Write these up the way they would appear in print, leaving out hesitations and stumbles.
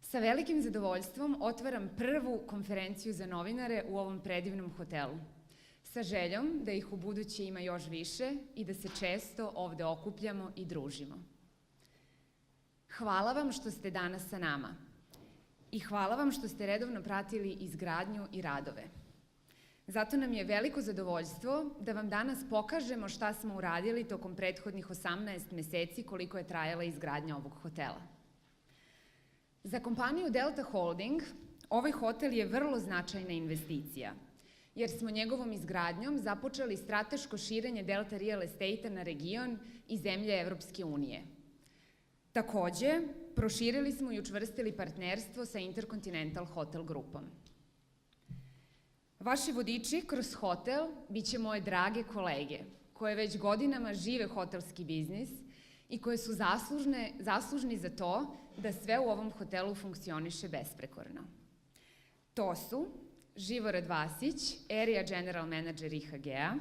Sa velikim zadovoljstvom otvaram prvu konferenciju za novinare u ovom predivnom hotelu, sa željom da ih u buduće ima još više i da se često ovde okupljamo i družimo. Hvala vam što ste danas sa nama i hvala vam što ste redovno pratili izgradnju i radove. Zato nam je veliko zadovoljstvo da vam danas pokažemo šta smo uradili tokom prethodnih 18 meseci koliko je trajala izgradnja ovog hotela. Za kompaniju Delta Holding ovaj hotel je vrlo značajna investicija, jer smo njegovom izgradnjom započeli strateško širenje Delta Real Estate-a na region i zemlje Evropske unije. Takođe, proširili smo i učvrstili partnerstvo sa Intercontinental Hotel grupom. Vaši vodiči kroz hotel biće moje drage kolege, koje već godinama žive hotelski biznis i koje su zaslužni za to da sve u ovom hotelu funkcioniše besprekorno. To su Živorad Vasić, Area General Manager IHG-a,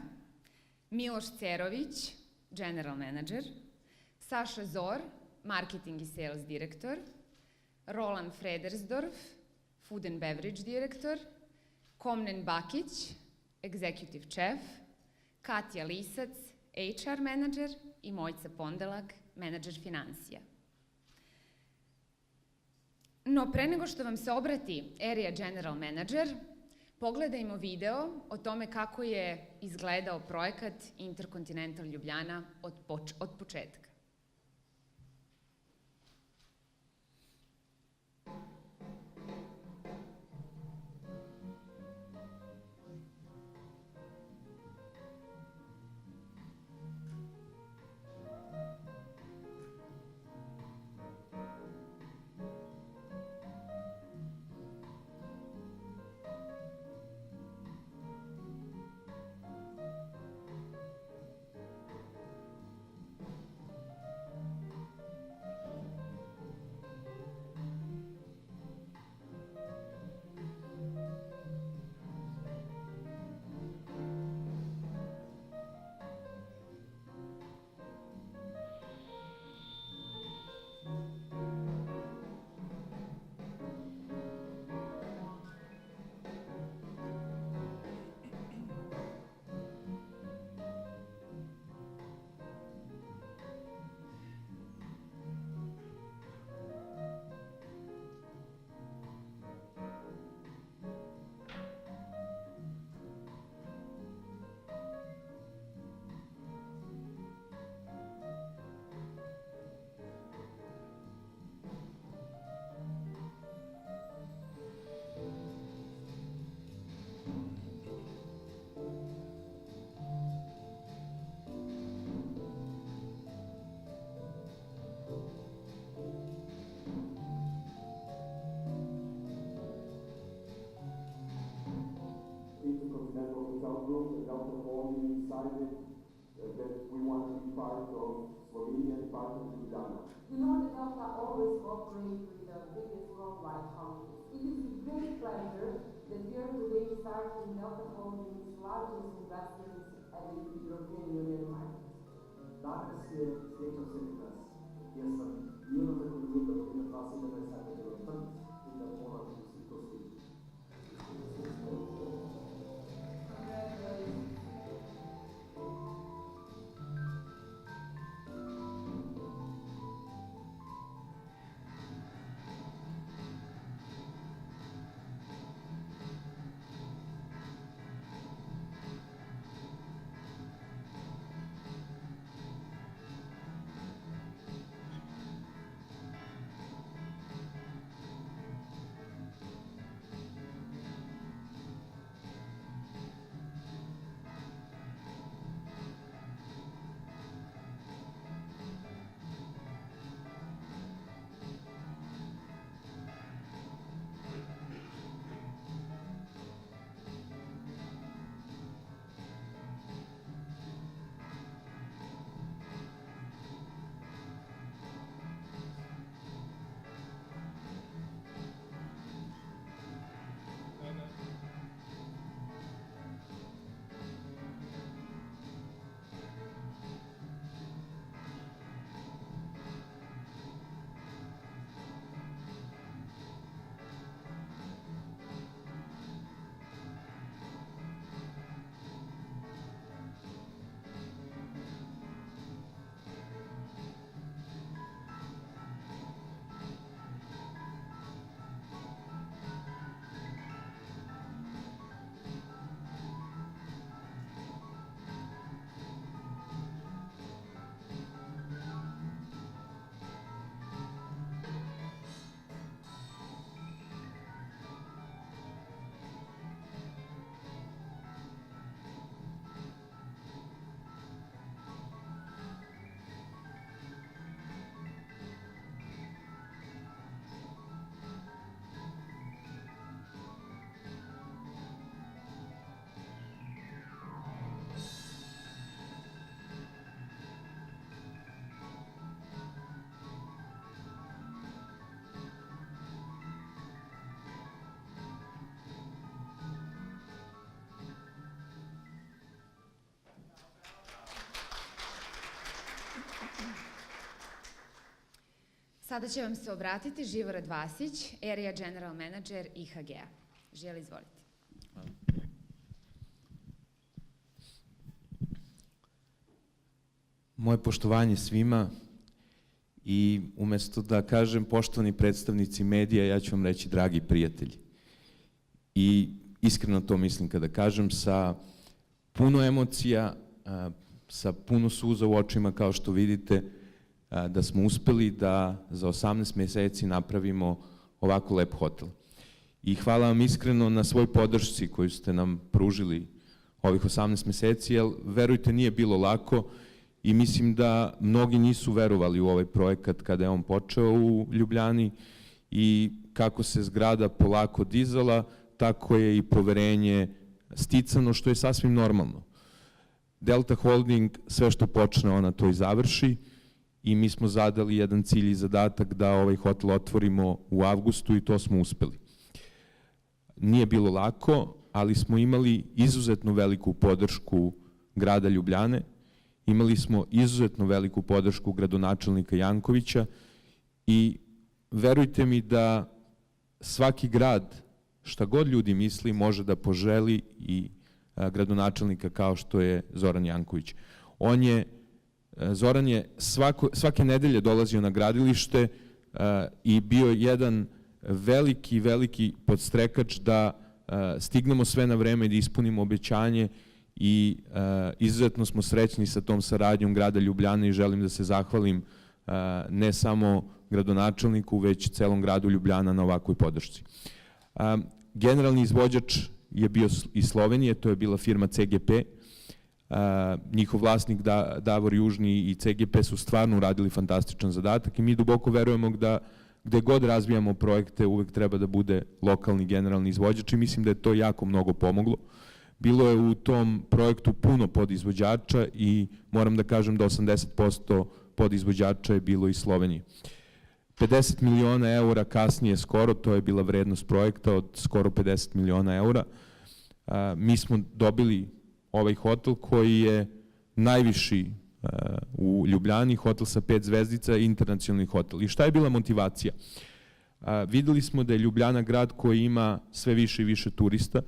Miloš Cerović, General Manager, Saša Zor, Marketing i Sales Direktor, Roland Fredersdorf, Food and Beverage Direktor, Komnen Bakić, Executive Chef, Katja Lisac, HR Manager i Mojca Pondelak, Manager financija. No, pre nego što vam se obrati Area General Manager, pogledajmo video o tome kako je izgledao projekat Intercontinental Ljubljana od početka. Group, the Delta Holding decided that we want to be part of Slovenia and part of Ljubljana. You know that Delta always cooperate with the biggest worldwide companies. It is with great pleasure that we are today starting Delta Holding's largest investment at the European Union market. Danas je sreća vseh nas, jaz sem mirno zagotovil, da je 2017 delovan in da moramo vsi to slišati. Sada će vam se obratiti Živorad Vasić, Area General Manager IHG-a. Želi, izvolite. Moje poštovanje svima i umesto da kažem poštovani predstavnici medija, ja ću vam reći dragi prijatelji. I iskreno to mislim kada kažem, sa puno emocija, sa puno suza u očima, kao što vidite, da smo uspeli da za 18 meseci napravimo ovako lep hotel. I hvala vam iskreno na svoj podršci koju ste nam pružili ovih 18 meseci, jer verujte, nije bilo lako i mislim da mnogi nisu verovali u ovaj projekat kada je on počeo u Ljubljani i kako se zgrada polako dizala, tako je i poverenje sticano, što je sasvim normalno. Delta Holding, sve što počne, ona to i završi i mi smo zadali jedan cilj i zadatak da ovaj hotel otvorimo u avgustu i to smo uspeli. Nije bilo lako, ali smo imali izuzetno veliku podršku grada Ljubljane, imali smo izuzetno veliku podršku gradonačelnika Jankovića i verujte mi da svaki grad, šta god ljudi misli, može da poželi i gradonačelnika kao što je Zoran Janković. Zoran je svake nedelje dolazio na gradilište i bio jedan veliki podstrekač da stignemo sve na vreme i da ispunimo obećanje i izuzetno smo srećni sa tom saradnjom grada Ljubljane i želim da se zahvalim ne samo gradonačelniku, već celom gradu Ljubljana na ovakvoj podršci. Generalni izvođač je bio iz Slovenije, to je bila firma CGP. Njihov vlasnik Davor Južni i CGP su stvarno uradili fantastičan zadatak i mi duboko verujemo da gde god razvijamo projekte uvek treba da bude lokalni generalni izvođač i mislim da je to jako mnogo pomoglo. Bilo je u tom projektu puno podizvođača i moram da kažem da 80% podizvođača je bilo iz Slovenije. 50 miliona eura kasnije skoro, to je bila vrednost projekta od skoro 50 miliona eura. Mi smo dobili ovaj hotel koji je najviši u Ljubljani, hotel sa 5 zvezdica, internacionalni hotel. I šta je bila motivacija? Videli smo da je Ljubljana grad koji ima sve više i više turista.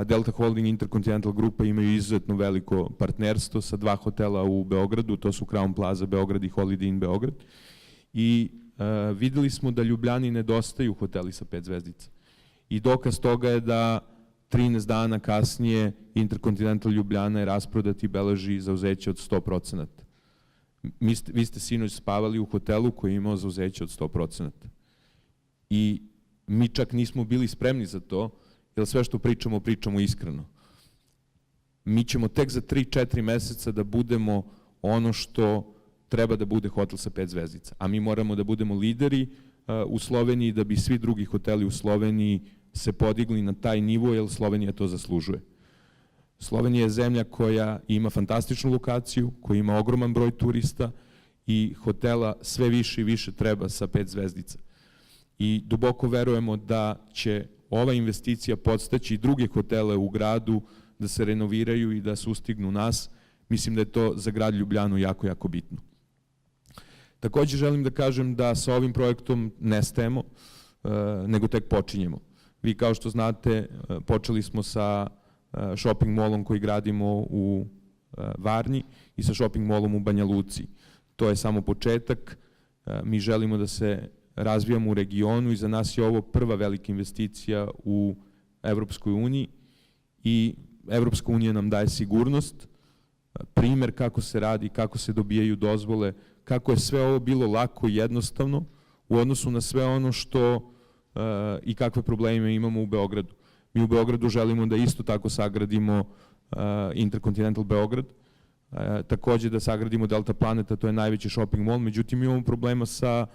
Delta Holding i Intercontinental Grupa imaju izuzetno veliko partnerstvo sa 2 hotela u Beogradu, to su Crown Plaza Beograd i Holiday Inn Beograd. I videli smo da Ljubljani nedostaju hoteli sa 5 zvezdica. I dokaz toga je da 13 dana kasnije Intercontinental Ljubljana je rasprodat i beleži zauzeće od 100%. Vi ste sinoć spavali u hotelu koji je imao zauzeće od 100%. I mi čak nismo bili spremni za to, jer sve što pričamo, pričamo iskreno. Mi ćemo tek za 3-4 meseca da budemo ono što treba da bude hotel sa 5 zvezdica. A mi moramo da budemo lideri u Sloveniji da bi svi drugi hoteli u Sloveniji se podigli na taj nivo, jer Slovenija to zaslužuje. Slovenija je zemlja koja ima fantastičnu lokaciju, koja ima ogroman broj turista i hotela sve više i više treba sa 5 zvezdica. I duboko verujemo da će ova investicija podstaći i druge hotele u gradu da se renoviraju i da sustignu nas. Mislim da je to za grad Ljubljanu jako bitno. Takođe želim da kažem da sa ovim projektom ne stajemo, nego tek počinjemo. Vi kao što znate, počeli smo sa shopping mallom koji gradimo u Varni i sa shopping mallom u Banja Luci. To je samo početak, mi želimo da se razvijamo u regionu i za nas je ovo prva velika investicija u Evropskoj uniji i Evropska unija nam daje sigurnost, primer kako se radi, kako se dobijaju dozvole, kako je sve ovo bilo lako i jednostavno u odnosu na sve ono što i kakve probleme imamo u Beogradu. Mi u Beogradu želimo da isto tako sagradimo Intercontinental Beograd, takođe da sagradimo Delta Planeta, to je najveći shopping mall, međutim imamo problema sa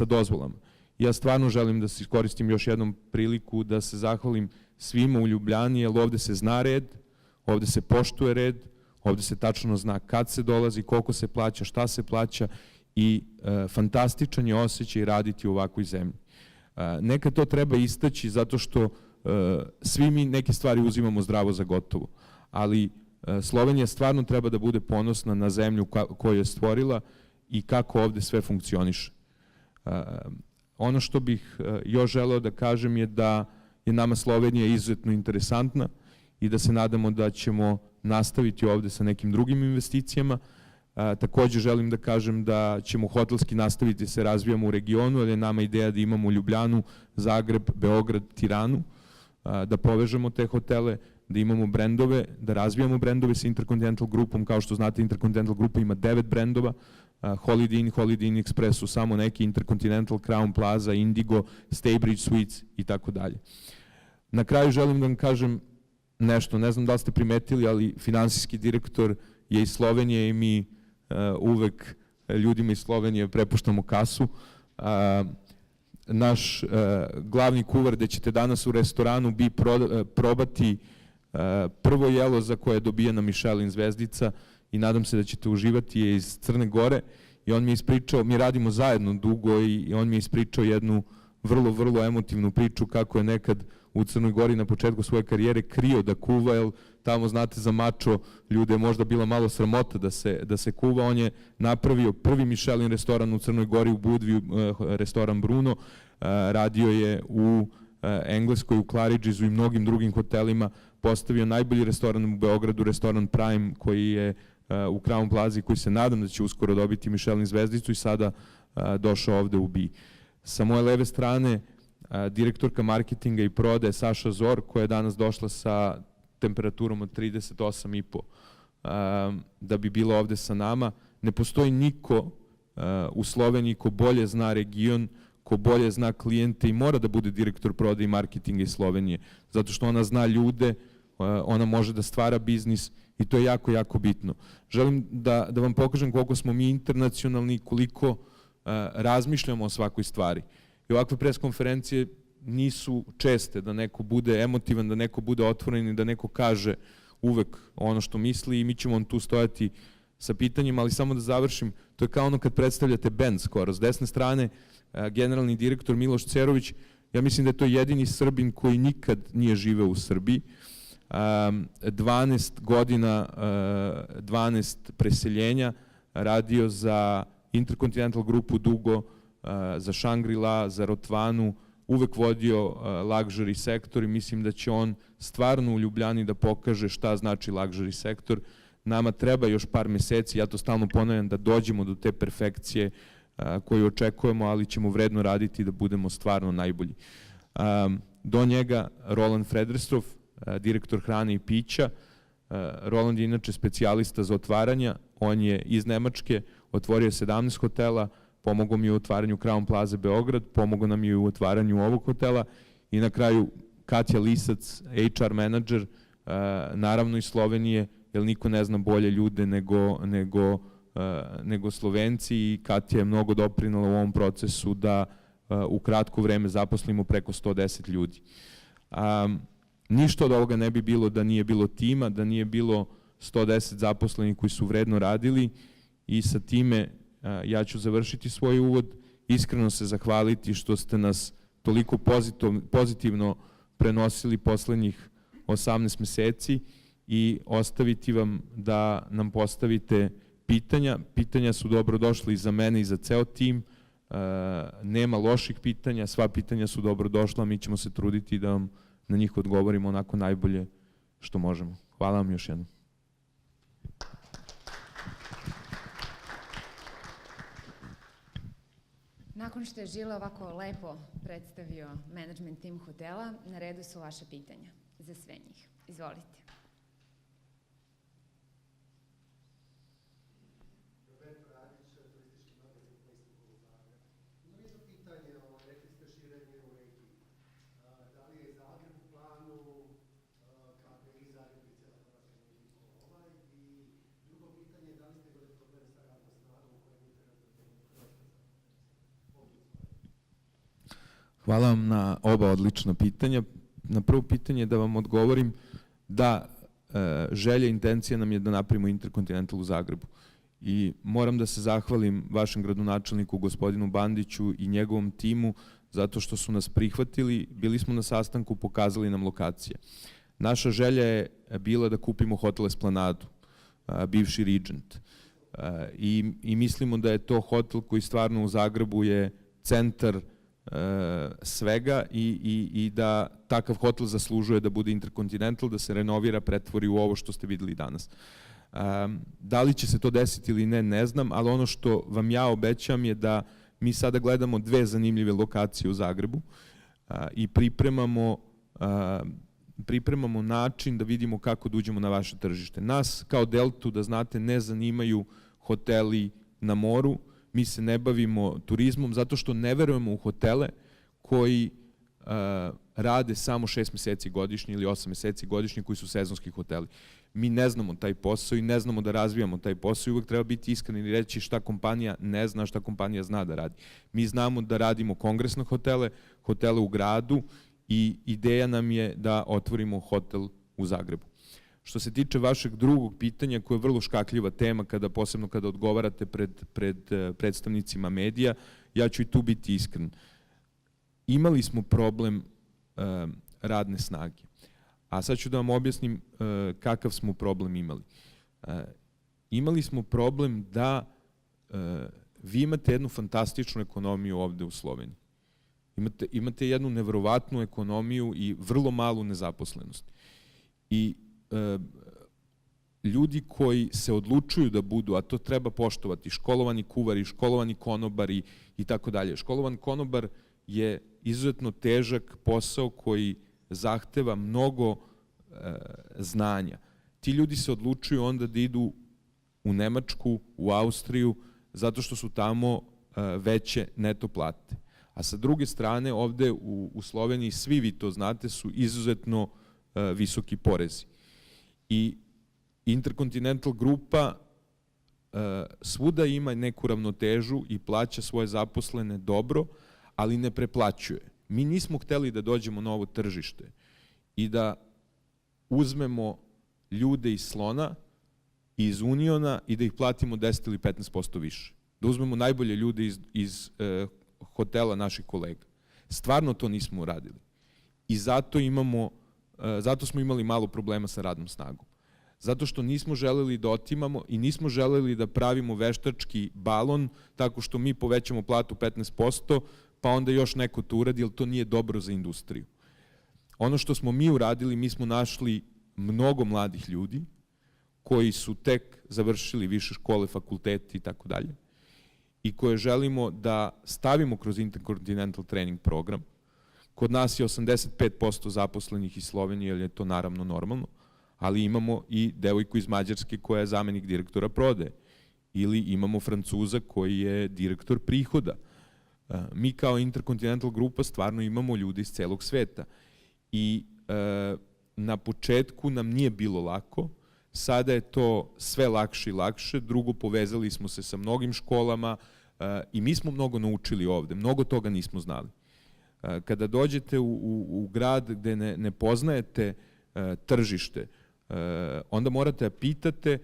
dozvolama. Ja stvarno želim da se iskoristim još jednom priliku da se zahvalim svima u Ljubljani, jer ovde se zna red, ovde se poštuje red, ovde se tačno zna kad se dolazi, koliko se plaća, šta se plaća i fantastičan je osjećaj raditi u ovakvoj zemlji. Nekad to treba istaći zato što svi mi neke stvari uzimamo zdravo za gotovo, ali Slovenija stvarno treba da bude ponosna na zemlju koju je stvorila i kako ovde sve funkcioniše. Ono što bih još želeo da kažem je da je nama Slovenija izuzetno interesantna i da se nadamo da ćemo nastaviti ovde sa nekim drugim investicijama. Takođe želim da kažem da ćemo hotelski nastaviti da se razvijamo u regionu, ali je nama ideja da imamo Ljubljanu, Zagreb, Beograd, Tiranu, da povežemo te hotele, da imamo brendove, da razvijamo brendove sa Intercontinental grupom. Kao što znate, Intercontinental grupa ima 9 brendova, Holiday Inn, Holiday Inn Express su samo neki, Intercontinental, Crown Plaza, Indigo, Staybridge Suites i tako dalje. Na kraju želim da vam kažem nešto, ne znam da li ste primetili, ali finansijski direktor je iz Slovenije i mi uvek ljudima iz Slovenije prepuštamo kasu. Naš glavni kuvar gde ćete danas u restoranu probati prvo jelo za koje je dobijena Michelin zvezdica i nadam se da ćete uživati, je iz Crne Gore i on mi je ispričao, mi radimo zajedno dugo i on mi je ispričao jednu vrlo, vrlo emotivnu priču kako je nekad u Crnoj Gori na početku svoje karijere krio da kuva, jer tamo, znate, za mačo ljude je možda bila malo sramota da se kuva. On je napravio prvi Michelin restoran u Crnoj Gori, u Budvi, restoran Bruno, radio je u Engleskoj, u Claridgesu i mnogim drugim hotelima, postavio najbolji restoran u Beogradu, restoran Prime, koji je u Crown Plaza, koji se nadam da će uskoro dobiti Michelin zvezdicu i sada došao ovde u BI. Sa moje leve strane direktorka marketinga i prodaje Saša Zor, koja je danas došla sa temperaturom od 38,5 da bi bila ovde sa nama. Ne postoji niko u Sloveniji ko bolje zna region, ko bolje zna klijente i mora da bude direktor prodaje i marketinga iz Slovenije, zato što ona zna ljude, ona može da stvara biznis i to je jako, jako bitno. Želim da vam pokažem koliko smo mi internacionalni i koliko razmišljamo o svakoj stvari. I ovakve preskonferencije nisu česte, da neko bude emotivan, da neko bude otvoren i da neko kaže uvek ono što misli i mi ćemo vam tu stojati sa pitanjima, ali samo da završim, to je kao ono kad predstavljate bend skoro. S desne strane generalni direktor Miloš Cerović, ja mislim da je to jedini Srbin koji nikad nije živeo u Srbiji. 12 godina, 12 preseljenja, radio za Intercontinental grupu dugo, za Shangri-La, za Rotvanu, uvek vodio luxury sektor i mislim da će on stvarno u Ljubljani da pokaže šta znači luxury sektor. Nama treba još par meseci, ja to stalno ponavljam, da dođemo do te perfekcije koju očekujemo, ali ćemo vredno raditi da budemo stvarno najbolji. Do njega Roland Frederstroff, direktor hrane i pića. Roland je inače specijalista za otvaranja, on je iz Nemačke, otvorio 17 hotela, pomogao mi u otvaranju Crown Plaza Beograd, pomogao nam je u otvaranju ovog hotela i na kraju Katja Lisac, HR menadžer, naravno iz Slovenije, jer niko ne zna bolje ljude nego Slovenci i Katja je mnogo doprinela u ovom procesu da u kratko vreme zaposlimo preko 110 ljudi. Ništa od ovoga ne bi bilo da nije bilo tima, da nije bilo 110 zaposlenih koji su vredno radili i sa time ja ću završiti svoj uvod, iskreno se zahvaliti što ste nas toliko pozitivno prenosili poslednjih 18 meseci i ostaviti vam da nam postavite pitanja. Pitanja su dobro došla i za mene i za ceo tim. Nema loših pitanja, sva pitanja su dobro došla, mi ćemo se truditi da vam na njih odgovorimo onako najbolje što možemo. Hvala vam još jednom. Nakon što je Žile ovako lepo predstavio management tim hotela, na redu su vaše pitanja za sve njih. Izvolite. Hvala vam na oba odlična pitanja. Na prvo pitanje da vam odgovorim da želja i intencija nam je da napravimo Intercontinental u Zagrebu. I moram da se zahvalim vašem gradonačelniku, gospodinu Bandiću i njegovom timu, zato što su nas prihvatili, bili smo na sastanku, pokazali nam lokacije. Naša želja je bila da kupimo hotel Esplanadu, bivši Regent. I mislimo da je to hotel koji stvarno u Zagrebu je centar svega i da takav hotel zaslužuje da bude Intercontinental, da se renovira, pretvori u ovo što ste videli danas. Da li će se to desiti ili ne, ne znam, ali ono što vam ja obećam je da mi sada gledamo 2 zanimljive lokacije u Zagrebu i pripremamo način da vidimo kako da uđemo na vaše tržište. Nas kao Deltu, da znate, ne zanimaju hoteli na moru, mi se ne bavimo turizmom zato što ne verujemo u hotele koji rade samo 6 meseci godišnje ili 8 meseci godišnje, koji su sezonski hoteli. Mi ne znamo taj posao i ne znamo da razvijamo taj posao i uvek treba biti iskren i reći šta kompanija ne zna, šta kompanija zna da radi. Mi znamo da radimo kongresne hotele, hotele u gradu i ideja nam je da otvorimo hotel u Zagrebu. Što se tiče vašeg drugog pitanja, koje je vrlo škakljiva tema, posebno kada odgovarate pred predstavnicima medija, ja ću i tu biti iskren. Imali smo problem radne snage. A sad ću da vam objasnim kakav smo problem imali. Imali smo problem da vi imate jednu fantastičnu ekonomiju ovde u Sloveniji. Imate jednu neverovatnu ekonomiju i vrlo malu nezaposlenost. I ljudi koji se odlučuju da budu, a to treba poštovati, školovani kuvari, školovani konobari i tako dalje. Školovan konobar je izuzetno težak posao koji zahteva mnogo znanja. Ti ljudi se odlučuju onda da idu u Nemačku, u Austriju, zato što su tamo veće neto plate. A sa druge strane, ovde u Sloveniji, svi vi to znate, su izuzetno visoki porezi. I Intercontinental grupa svuda ima neku ravnotežu i plaća svoje zaposlene dobro, ali ne preplaćuje. Mi nismo hteli da dođemo na ovo tržište i da uzmemo ljude iz Slona, iz Uniona i da ih platimo 10 ili 15% više. Da uzmemo najbolje ljude iz hotela naših kolega. Stvarno to nismo uradili. I zato smo imali malo problema sa radnom snagom. Zato što nismo želeli da otimamo i nismo želeli da pravimo veštački balon tako što mi povećamo platu 15%, pa onda još neko to uradi, jer to nije dobro za industriju. Ono što smo mi uradili, mi smo našli mnogo mladih ljudi koji su tek završili više škole, fakulteti i tako dalje i koje želimo da stavimo kroz Intercontinental trening program. Kod nas je 85% zaposlenih iz Slovenije, jer je to naravno normalno, ali imamo i devojku iz Mađarske koja je zamenik direktora prodaje. Ili imamo Francuza koji je direktor prihoda. Mi kao Intercontinental grupa stvarno imamo ljude iz celog sveta. I na početku nam nije bilo lako, sada je to sve lakše i lakše. Drugo, povezali smo se sa mnogim školama i mi smo mnogo naučili ovde, mnogo toga nismo znali. Kada dođete u grad gde ne poznajete tržište, onda morate da pitate,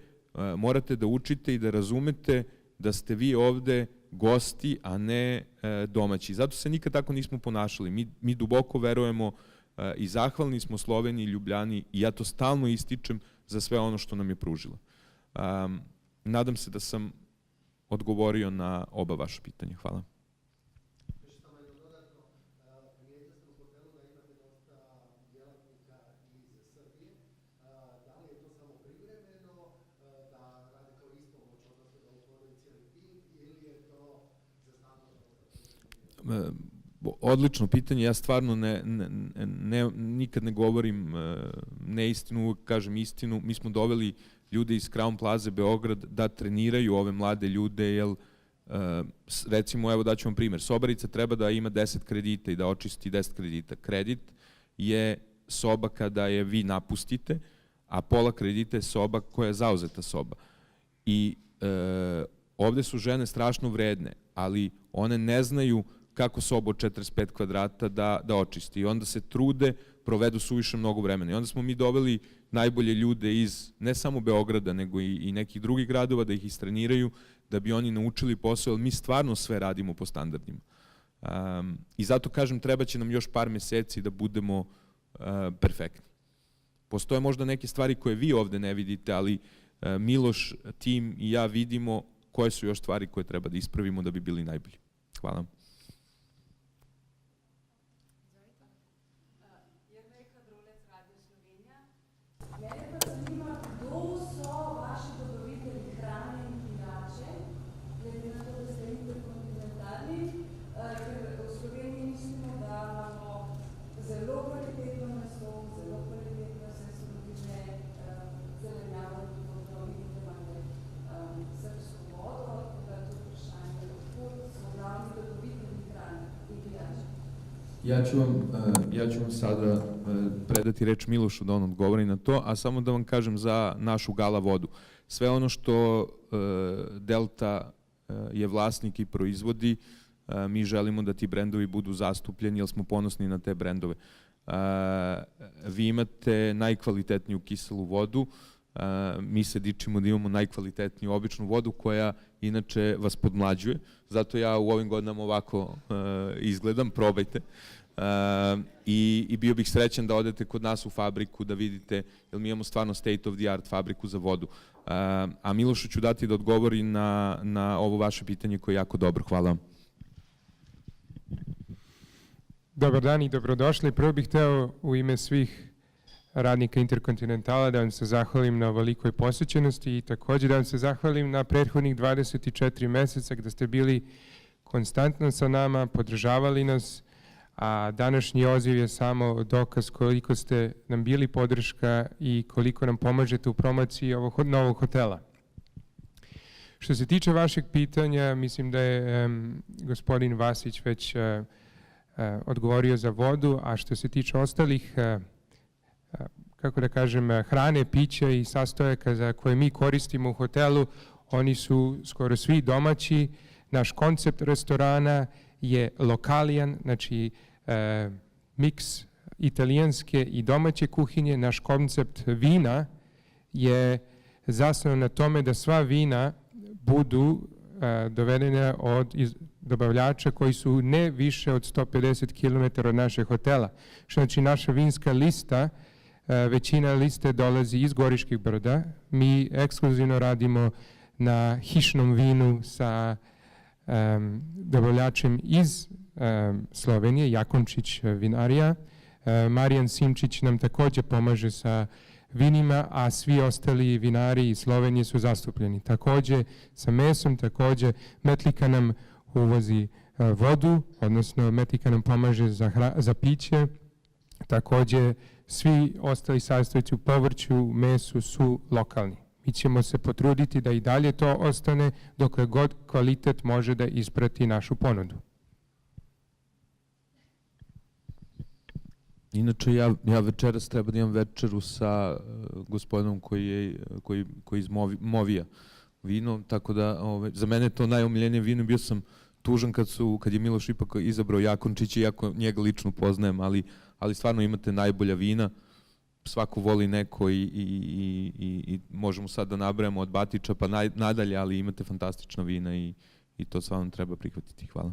morate da učite i da razumete da ste vi ovde gosti, a ne domaći. Zato se nikad tako nismo ponašali. Mi duboko verujemo i zahvalni smo Sloveniji i Ljubljani i ja to stalno ističem za sve ono što nam je pružila. Nadam se da sam odgovorio na oba vaša pitanja. Hvala. Odlično pitanje, ja stvarno nikad ne govorim neistinu, uvek kažem istinu. Mi smo doveli ljude iz Crown Plaza Beograd da treniraju ove mlade ljude, jer recimo, evo daću vam primer, sobarica treba da ima 10 kredita i da očisti 10 kredita. Kredit je soba kada je vi napustite, a pola kredita je soba koja je zauzeta soba. I ovde su žene strašno vredne, ali one ne znaju kako sobu od 45 kvadrata da očisti. I onda se trude, provedu suviše mnogo vremena. I onda smo mi doveli najbolje ljude iz ne samo Beograda, nego i nekih drugih gradova, da ih istreniraju, da bi oni naučili posao, jer mi stvarno sve radimo po standardima. I zato kažem, treba će nam još par meseci da budemo perfektni. Postoje možda neke stvari koje vi ovde ne vidite, ali Miloš, tim i ja vidimo koje su još stvari koje treba da ispravimo da bi bili najbolji. Hvala. Ja ću vam sada predati reč Milošu da on odgovori na to, a samo da vam kažem za našu Gala vodu. Sve ono što Delta je vlasnik i proizvodi, mi želimo da ti brendovi budu zastupljeni, jer smo ponosni na te brendove. Vi imate najkvalitetniju kiselu vodu, mi se dičimo da imamo najkvalitetniju običnu vodu koja inače vas podmlađuje, zato ja u ovim godinama ovako izgledam, probajte. I bio bih srećan da odete kod nas u fabriku da vidite, jer mi imamo stvarno state of the art fabriku za vodu. A Milošu ću dati da odgovori na ovo vaše pitanje koje je jako dobro. Hvala vam. Dobar dan i dobrodošli. Prvo bih hteo u ime svih radnika Interkontinentala da vam se zahvalim na ovolikoj posvećenosti i takođe da vam se zahvalim na prethodnih 24 meseca gde ste bili konstantno sa nama, podržavali nas, a današnji odziv je samo dokaz koliko ste nam bili podrška i koliko nam pomažete u promociji ovog novog hotela. Što se tiče vašeg pitanja, mislim da je gospodin Vasić već odgovorio za vodu, a što se tiče ostalih, kako da kažem, hrane, pića i sastojaka za koje mi koristimo u hotelu, oni su skoro svi domaći. Naš koncept restorana je lokalijan, znači miks italijanske i domaće kuhinje. Naš koncept vina je zasnovan na tome da sva vina budu dovedene od dobavljača koji su ne više od 150 km od našeg hotela. Što znači naša vinska lista, većina liste dolazi iz Goriških brda. Mi ekskluzivno radimo na hišnom vinu sa dobavljačem iz Slovenije, Jakončić vinarija. Marijan Simčić nam takođe pomaže sa vinima, a svi ostali vinari iz Slovenije su zastupljeni. Takođe sa mesom, takođe Metlika nam uvozi vodu, odnosno Metlika nam pomaže za piće. Takođe svi ostali sastojci u povrću, mesu su lokalni. Mi ćemo se potruditi da i dalje to ostane dokle god kvalitet može da isprati našu ponudu. Inače, ja večeras treba da imam večeru sa gospodinom koji iz Movija vino, tako da za mene je to najomiljenije vino. Bio sam tužan kad je Miloš ipak izabrao Jakončića, iako njega lično poznajem, ali stvarno imate najbolja vina. Svako voli neko i možemo sad da nabrajamo od Batiča pa nadalje, ali imate fantastična vina i to stvarno treba prihvatiti. Hvala.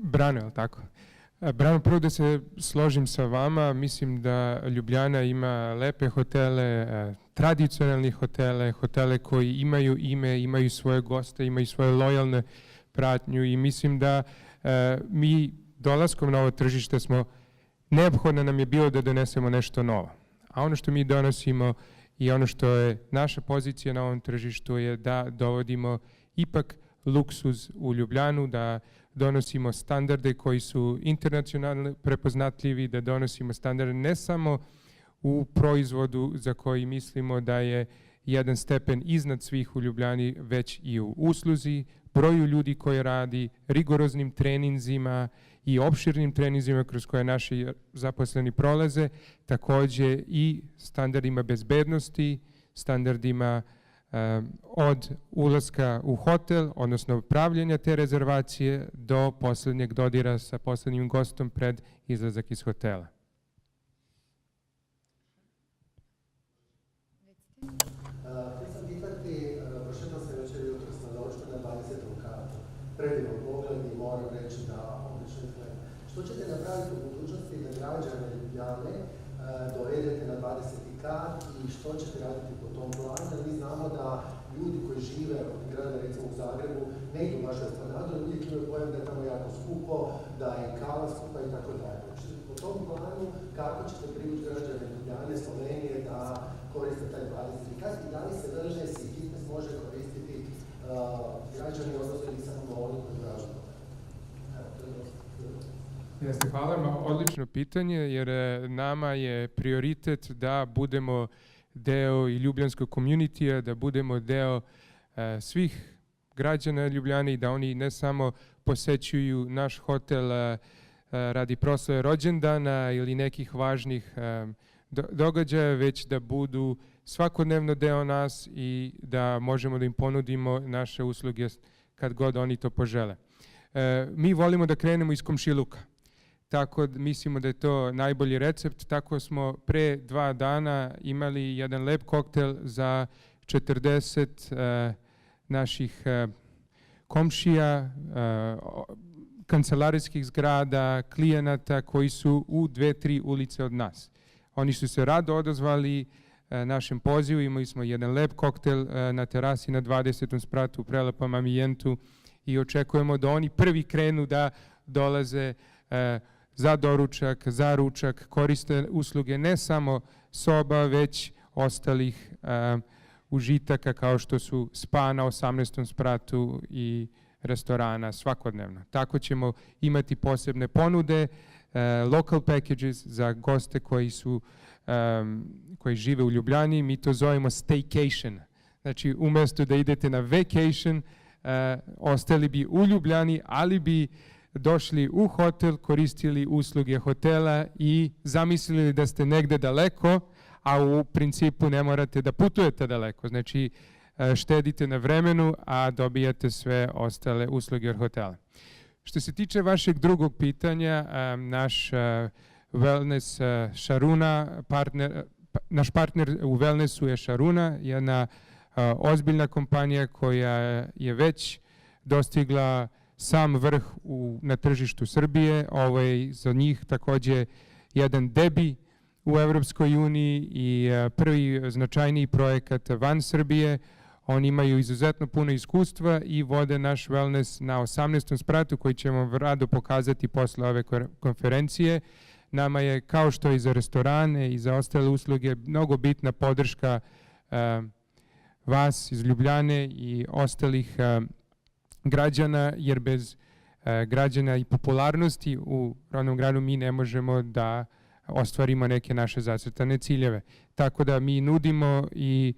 Brano, je li tako? Brano, prvo da se složim sa vama, mislim da Ljubljana ima lepe hotele, tradicionalne hotele, hotele koji imaju ime, imaju svoje goste, imaju svoje lojalne pratnju i mislim da mi dolaskom na ovo tržište smo, neophodno nam je bilo da donesemo nešto novo. A ono što mi donosimo i ono što je naša pozicija na ovom tržištu je da dovodimo ipak luksuz u Ljubljanu, da donosimo standarde koji su internacionalno prepoznatljivi, da donosimo standarde ne samo u proizvodu za koji mislimo da je jedan stepen iznad svih u Ljubljani, već i u usluzi, broju ljudi koji radi, rigoroznim treninzima i opširnim treninzima kroz koje naši zaposleni prolaze, takođe i standardima bezbednosti, standardima od ulaska u hotel, odnosno pravljenja te rezervacije do poslednjeg dodira sa poslednjim gostom pred izlazak iz hotela. Htio sam pitati, prošetao sam večer jutros na doručku na 20. katu. Predivan pogled i moram reći da odlično izgleda. Što ćete napraviti u budućnosti da građane Ljubljane dovedete na 20. kat i što ćete raditi po tom planu? Da mi znamo da ljudi koji žive od grada, recimo u Zagrebu, ne idu baš na Esplanadu, uvijek imaju pojam da je tamo jako skupo, da i kava skupa i tako dalje. Znači, po tom planu kako ćete privući građane Ljubljane, Slovenije da koriste taj 20 i da li se wellness i fitness može koristiti građani, odnosno ili samo oni koji građani. Jeste, hvala vam, odlično pitanje, jer nama je prioritet da budemo deo i ljubljanskog community-a, da budemo deo svih građana Ljubljane i da oni ne samo posećuju naš hotel radi proslave rođendana ili nekih važnih događaja, već da budu svakodnevno deo nas i da možemo da im ponudimo naše usluge kad god oni to požele. Mi volimo da krenemo iz komšiluka. Tako mislimo da je to najbolji recept. Tako smo pre 2 dana imali jedan lep koktel za 40 naših komšija, kancelarijskih zgrada, klijenata koji su u 2-3 ulice od nas. Oni su se rado odazvali našem pozivu, imali smo jedan lep koktel na terasi na 20. spratu u prelepom ambijentu i očekujemo da oni prvi krenu da dolaze za doručak, za ručak, koriste usluge ne samo soba, već ostalih užitaka kao što su spa na 18. spratu i restorana svakodnevno. Tako ćemo imati posebne ponude, local packages za goste koji žive u Ljubljani. Mi to zovemo staycation. Znači, umjesto da idete na vacation, ostali bi u Ljubljani, ali bi došli u hotel, koristili usluge hotela i zamislili da ste negde daleko, a u principu ne morate da putujete daleko. Znači, štedite na vremenu, a dobijate sve ostale usluge od hotela. Što se tiče vašeg drugog pitanja, naš wellness Šaruna, naš partner u wellnessu je Šaruna, jedna ozbiljna kompanija koja je već dostigla sam vrh na tržištu Srbije. Ovo je za njih takođe jedan debi u Evropskoj uniji i prvi značajniji projekat van Srbije. Oni imaju izuzetno puno iskustva i vode naš wellness na 18. spratu koji ćemo rado pokazati posle ove konferencije. Nama je, kao što i za restorane i za ostale usluge, mnogo bitna podrška vas iz Ljubljane i ostalih građana, jer bez građana i popularnosti u rodnom gradu mi ne možemo da ostvarimo neke naše zacrtane ciljeve. Tako da mi nudimo i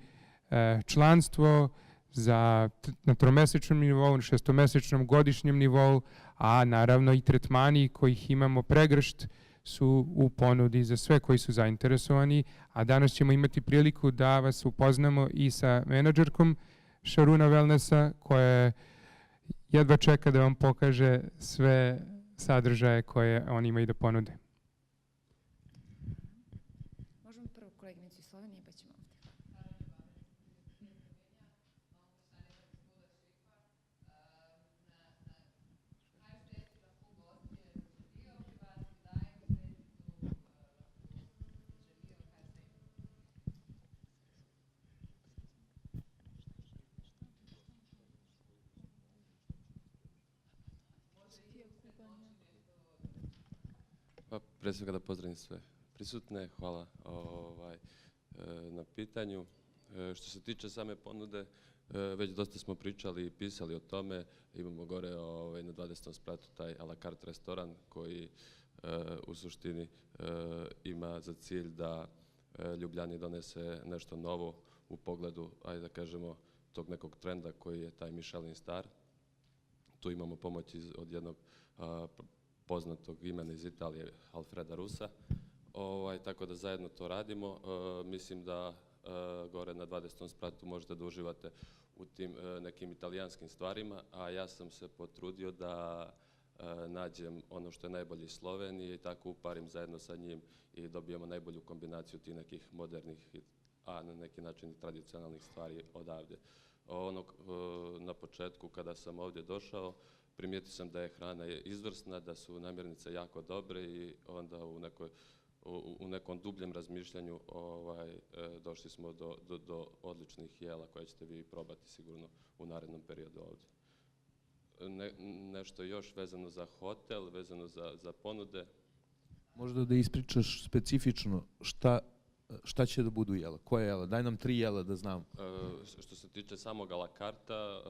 članstvo na 3-mesečnom nivou, na 6-mesečnom godišnjem nivou, a naravno i tretmani kojih imamo pregršt su u ponudi za sve koji su zainteresovani, a danas ćemo imati priliku da vas upoznamo i sa menadžerkom Šaruna Wellnessa, koja jedva čeka da vam pokaže sve sadržaje koje oni imaju da ponude. Možemo prvo koleginicu iz Slovenije, pa ćemo ovdje. Pa, pre svega da pozdravim sve prisutne, hvala na pitanju. Što se tiče same ponude, već dosta smo pričali i pisali o tome. Imamo gore na 20. spratu taj a la carte restoran koji u suštini ima za cilj da Ljubljani donese nešto novo u pogledu, ajde da kažemo, tog nekog trenda koji je taj Michelin star. Tu imamo pomoć od jednog poznatog imena iz Italije, Alfreda Rusa, tako da zajedno to radimo. Mislim da gore na 20. spratu možete da uživate u tim nekim italijanskim stvarima, a ja sam se potrudio da nađem ono što je najbolje iz Slovenije i tako uparim zajedno sa njim i dobijemo najbolju kombinaciju tih nekih modernih, a na neki način tradicionalnih stvari odavde. Na početku kada sam ovdje došao, primijetio sam da je hrana izvrsna, da su namirnice jako dobre i onda u nekom dubljem razmišljanju došli smo do odličnih jela koje ćete vi probati sigurno u narednom periodu ovdje. nešto još vezano za hotel, vezano za ponude. Možda da ispričaš specifično šta će da budu jela, koje jela, daj nam 3 jela da znam. Što se tiče samog a la carta,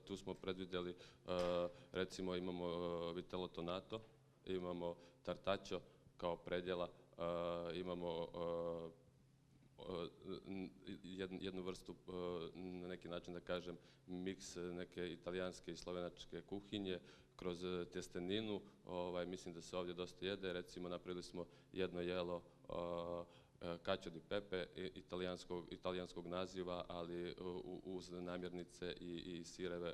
tu smo predvidjeli, recimo imamo vitello tonato, imamo tartaccio kao predjela, imamo jednu vrstu, na neki način da kažem, miks neke italijanske i slovenačke kuhinje kroz tjesteninu. Mislim da se ovdje dosta jede. Recimo napravili smo jedno jelo cacio di pepe italijanskog naziva, ali uz namirnice i sireve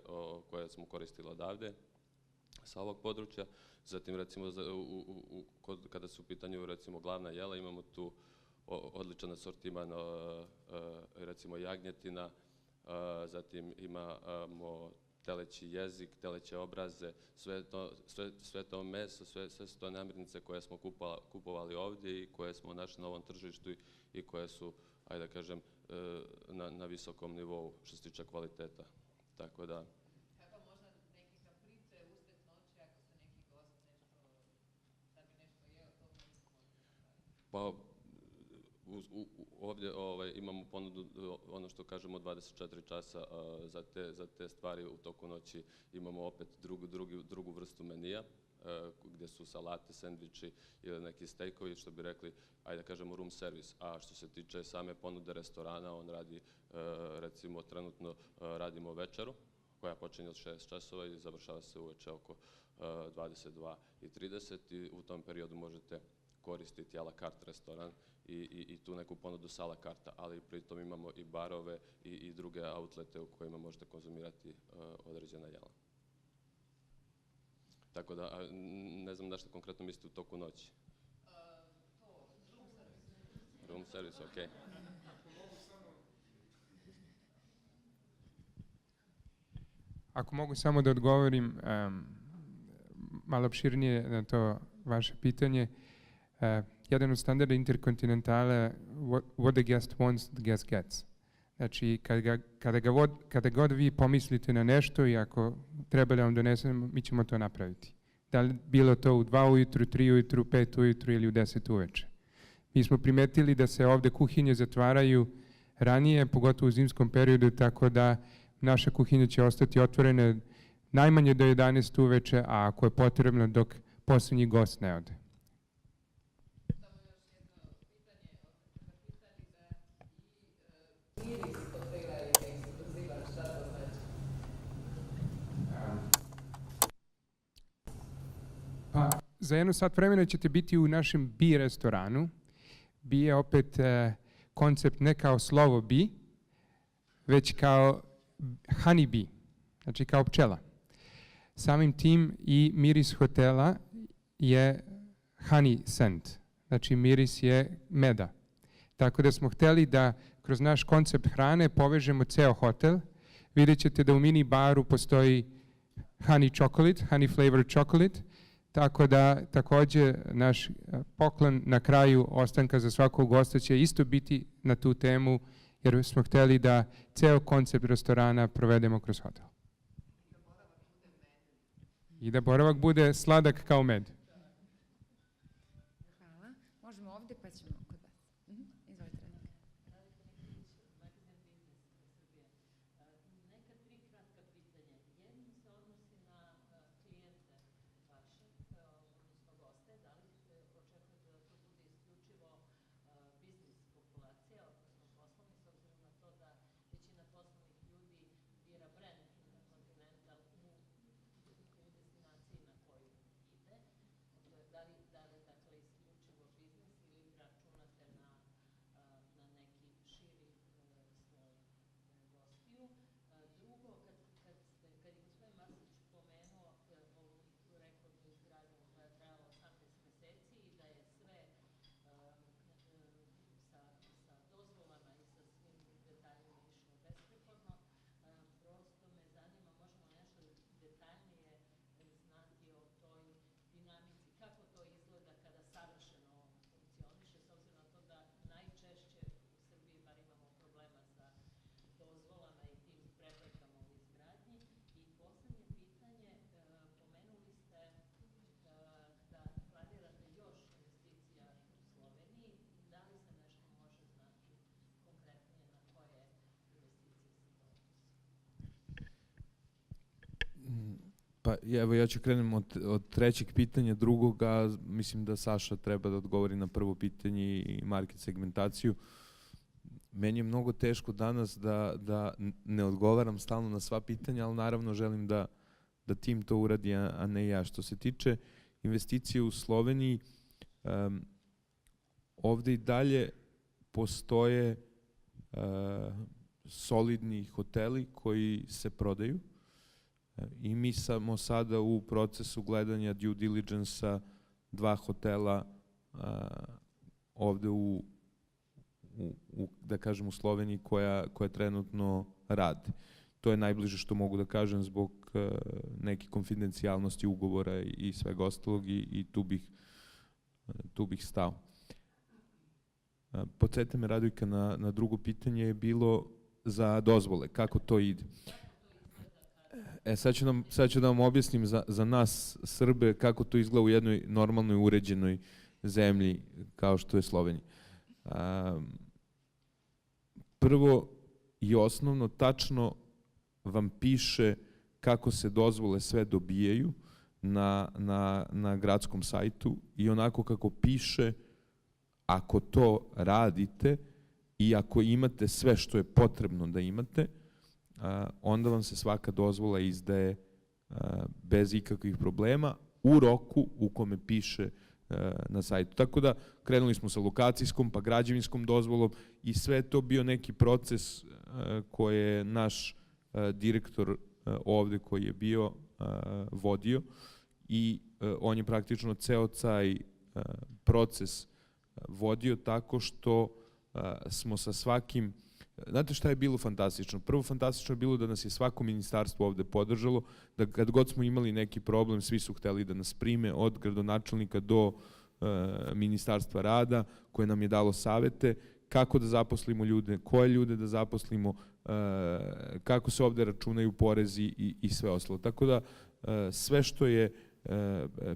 koje smo koristili odavde sa ovog područja. Zatim recimo kada su u pitanju recimo glavna jela, imamo tu odličan asortiman recimo jagnjetina, zatim imamo teleći jezik, teleće obraze, sve to meso, sve su to namirnice koje smo kupovali ovdje i koje smo našli na ovom tržištu i koje su, ajde da kažem, na visokom nivou što se tiče kvaliteta. Tako da... Kako možda neki kaprice usred noći ako se neki gost da bi nešto jeo, to možda Pa, ovdje imamo ponudu, ono što kažemo 24 časa za te stvari u toku noći. Imamo opet drugu vrstu menija gdje su salate, sendviči ili neki stejkovi, što bi rekli, ajde da kažemo room service. A što se tiče same ponude restorana, on radi, recimo trenutno radimo večeru koja počinje od 6 časova i završava se uveče oko 22:30 i u tom periodu možete koristiti a la carte restoran i tu neku ponudu sa a la carta, ali pritom imamo i barove i druge outlete u kojima možete konzumirati određena jela. Tako da, ne znam na što konkretno mislite u toku noći. Room service, ok. Ako mogu samo da odgovorim malo opširnije na to vaše pitanje, jedan od standarda Interkontinentala, what the guest wants, the guest gets. Znači, kada god vi pomislite na nešto i ako treba da vam donesemo, mi ćemo to napraviti. Da li bilo to u 2 ujutru, 3 ujutru, 5 ujutru ili u 10 uveče. Mi smo primetili da se ovde kuhinje zatvaraju ranije, pogotovo u zimskom periodu, tako da naša kuhinja će ostati otvorena najmanje do 11 uveče, a ako je potrebno dok posljednji gost ne ode. Pa, za 1 sat vremena ćete biti u našem bi restoranu. Bi je opet koncept ne kao slovo bi, već kao honey bee, znači kao pčela. Samim tim i miris hotela je honey scent, znači miris je meda. Tako da smo hteli da kroz naš koncept hrane povežemo ceo hotel. Vidjet ćete da u mini baru postoji honey chocolate, honey flavored chocolate, tako da također naš poklon na kraju ostanka za svakog gosta će isto biti na tu temu, jer smo hteli da ceo koncept restorana provedemo kroz hotel. I da boravak bude sladak kao med. Hvala. Možemo ovdje pa ćemo kod vas. Izvolite, Radnika. Neka 3 kratka pitanja. Jedno se odnosi na klijente vaše, odnosno goste. Da li očekujete da to bude isključivo biznis populacija, odnosno poslovni, s obzirom na to da većina poslovnih ljudi bira brand Intercontinental u destinaciji na koju ide? Da li dakle isključivo biznis ili računate na Pa evo ja ću krenem od trećeg pitanja, drugoga mislim da Saša treba da odgovori na prvo pitanje i market segmentaciju. Meni je mnogo teško danas da ne odgovaram stalno na sva pitanja, ali naravno želim da tim to uradi, a ne ja. Što se tiče investicije u Sloveniji, ovde i dalje postoje solidni hoteli koji se prodaju i mi smo sada u procesu gledanja due diligence-a 2 hotela ovde da kažem u Sloveniji koja trenutno rade. To je najbliže što mogu da kažem zbog neke konfidencijalnosti ugovora i svega ostalog i tu bih stao. Podsjeti me Radojka na drugo pitanje je bilo za dozvole, kako to ide. Sad ću da vam objasnim za nas Srbe kako to izgleda u jednoj normalnoj uređenoj zemlji kao što je Slovenija. Prvo i osnovno, tačno vam piše kako se dozvole sve dobijaju na gradskom sajtu i onako kako piše, ako to radite i ako imate sve što je potrebno da imate, onda vam se svaka dozvola izdaje bez ikakvih problema u roku u kome piše na sajtu. Tako da krenuli smo sa lokacijskom pa građevinskom dozvolom i sve je to bio neki proces koji je naš direktor ovde koji je bio vodio i on je praktično ceo taj proces vodio tako što smo sa svakim. Znate šta je bilo fantastično? Prvo fantastično je bilo da nas je svako ministarstvo ovde podržalo, da kad god smo imali neki problem, svi su hteli da nas prime, od gradonačelnika do Ministarstva rada, koje nam je dalo savete kako da zaposlimo ljude, koje ljude da zaposlimo, kako se ovde računaju porezi i sve ostalo. Tako da sve što je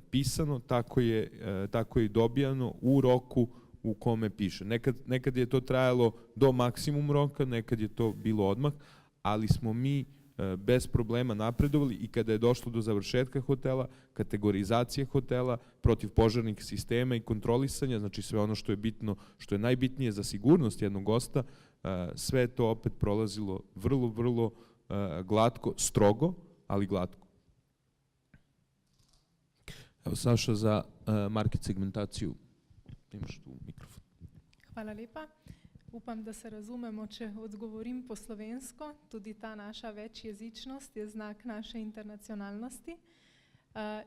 pisano, tako je i dobijano u roku u kome piše. Nekad je to trajalo do maksimum roka, nekad je to bilo odmah, ali smo mi bez problema napredovali i kada je došlo do završetka hotela, kategorizacije hotela, protivpožarnih sistema i kontrolisanja, znači sve ono što je bitno, što je najbitnije za sigurnost jednog gosta, sve je to opet prolazilo vrlo glatko, strogo, ali glatko. Evo Saša za market segmentaciju. Imaš tu mikrofon. Hvala lepa. Upam, da se razumemo, če odgovorim po slovensko. Tudi ta naša večjezičnost je znak naše internacionalnosti.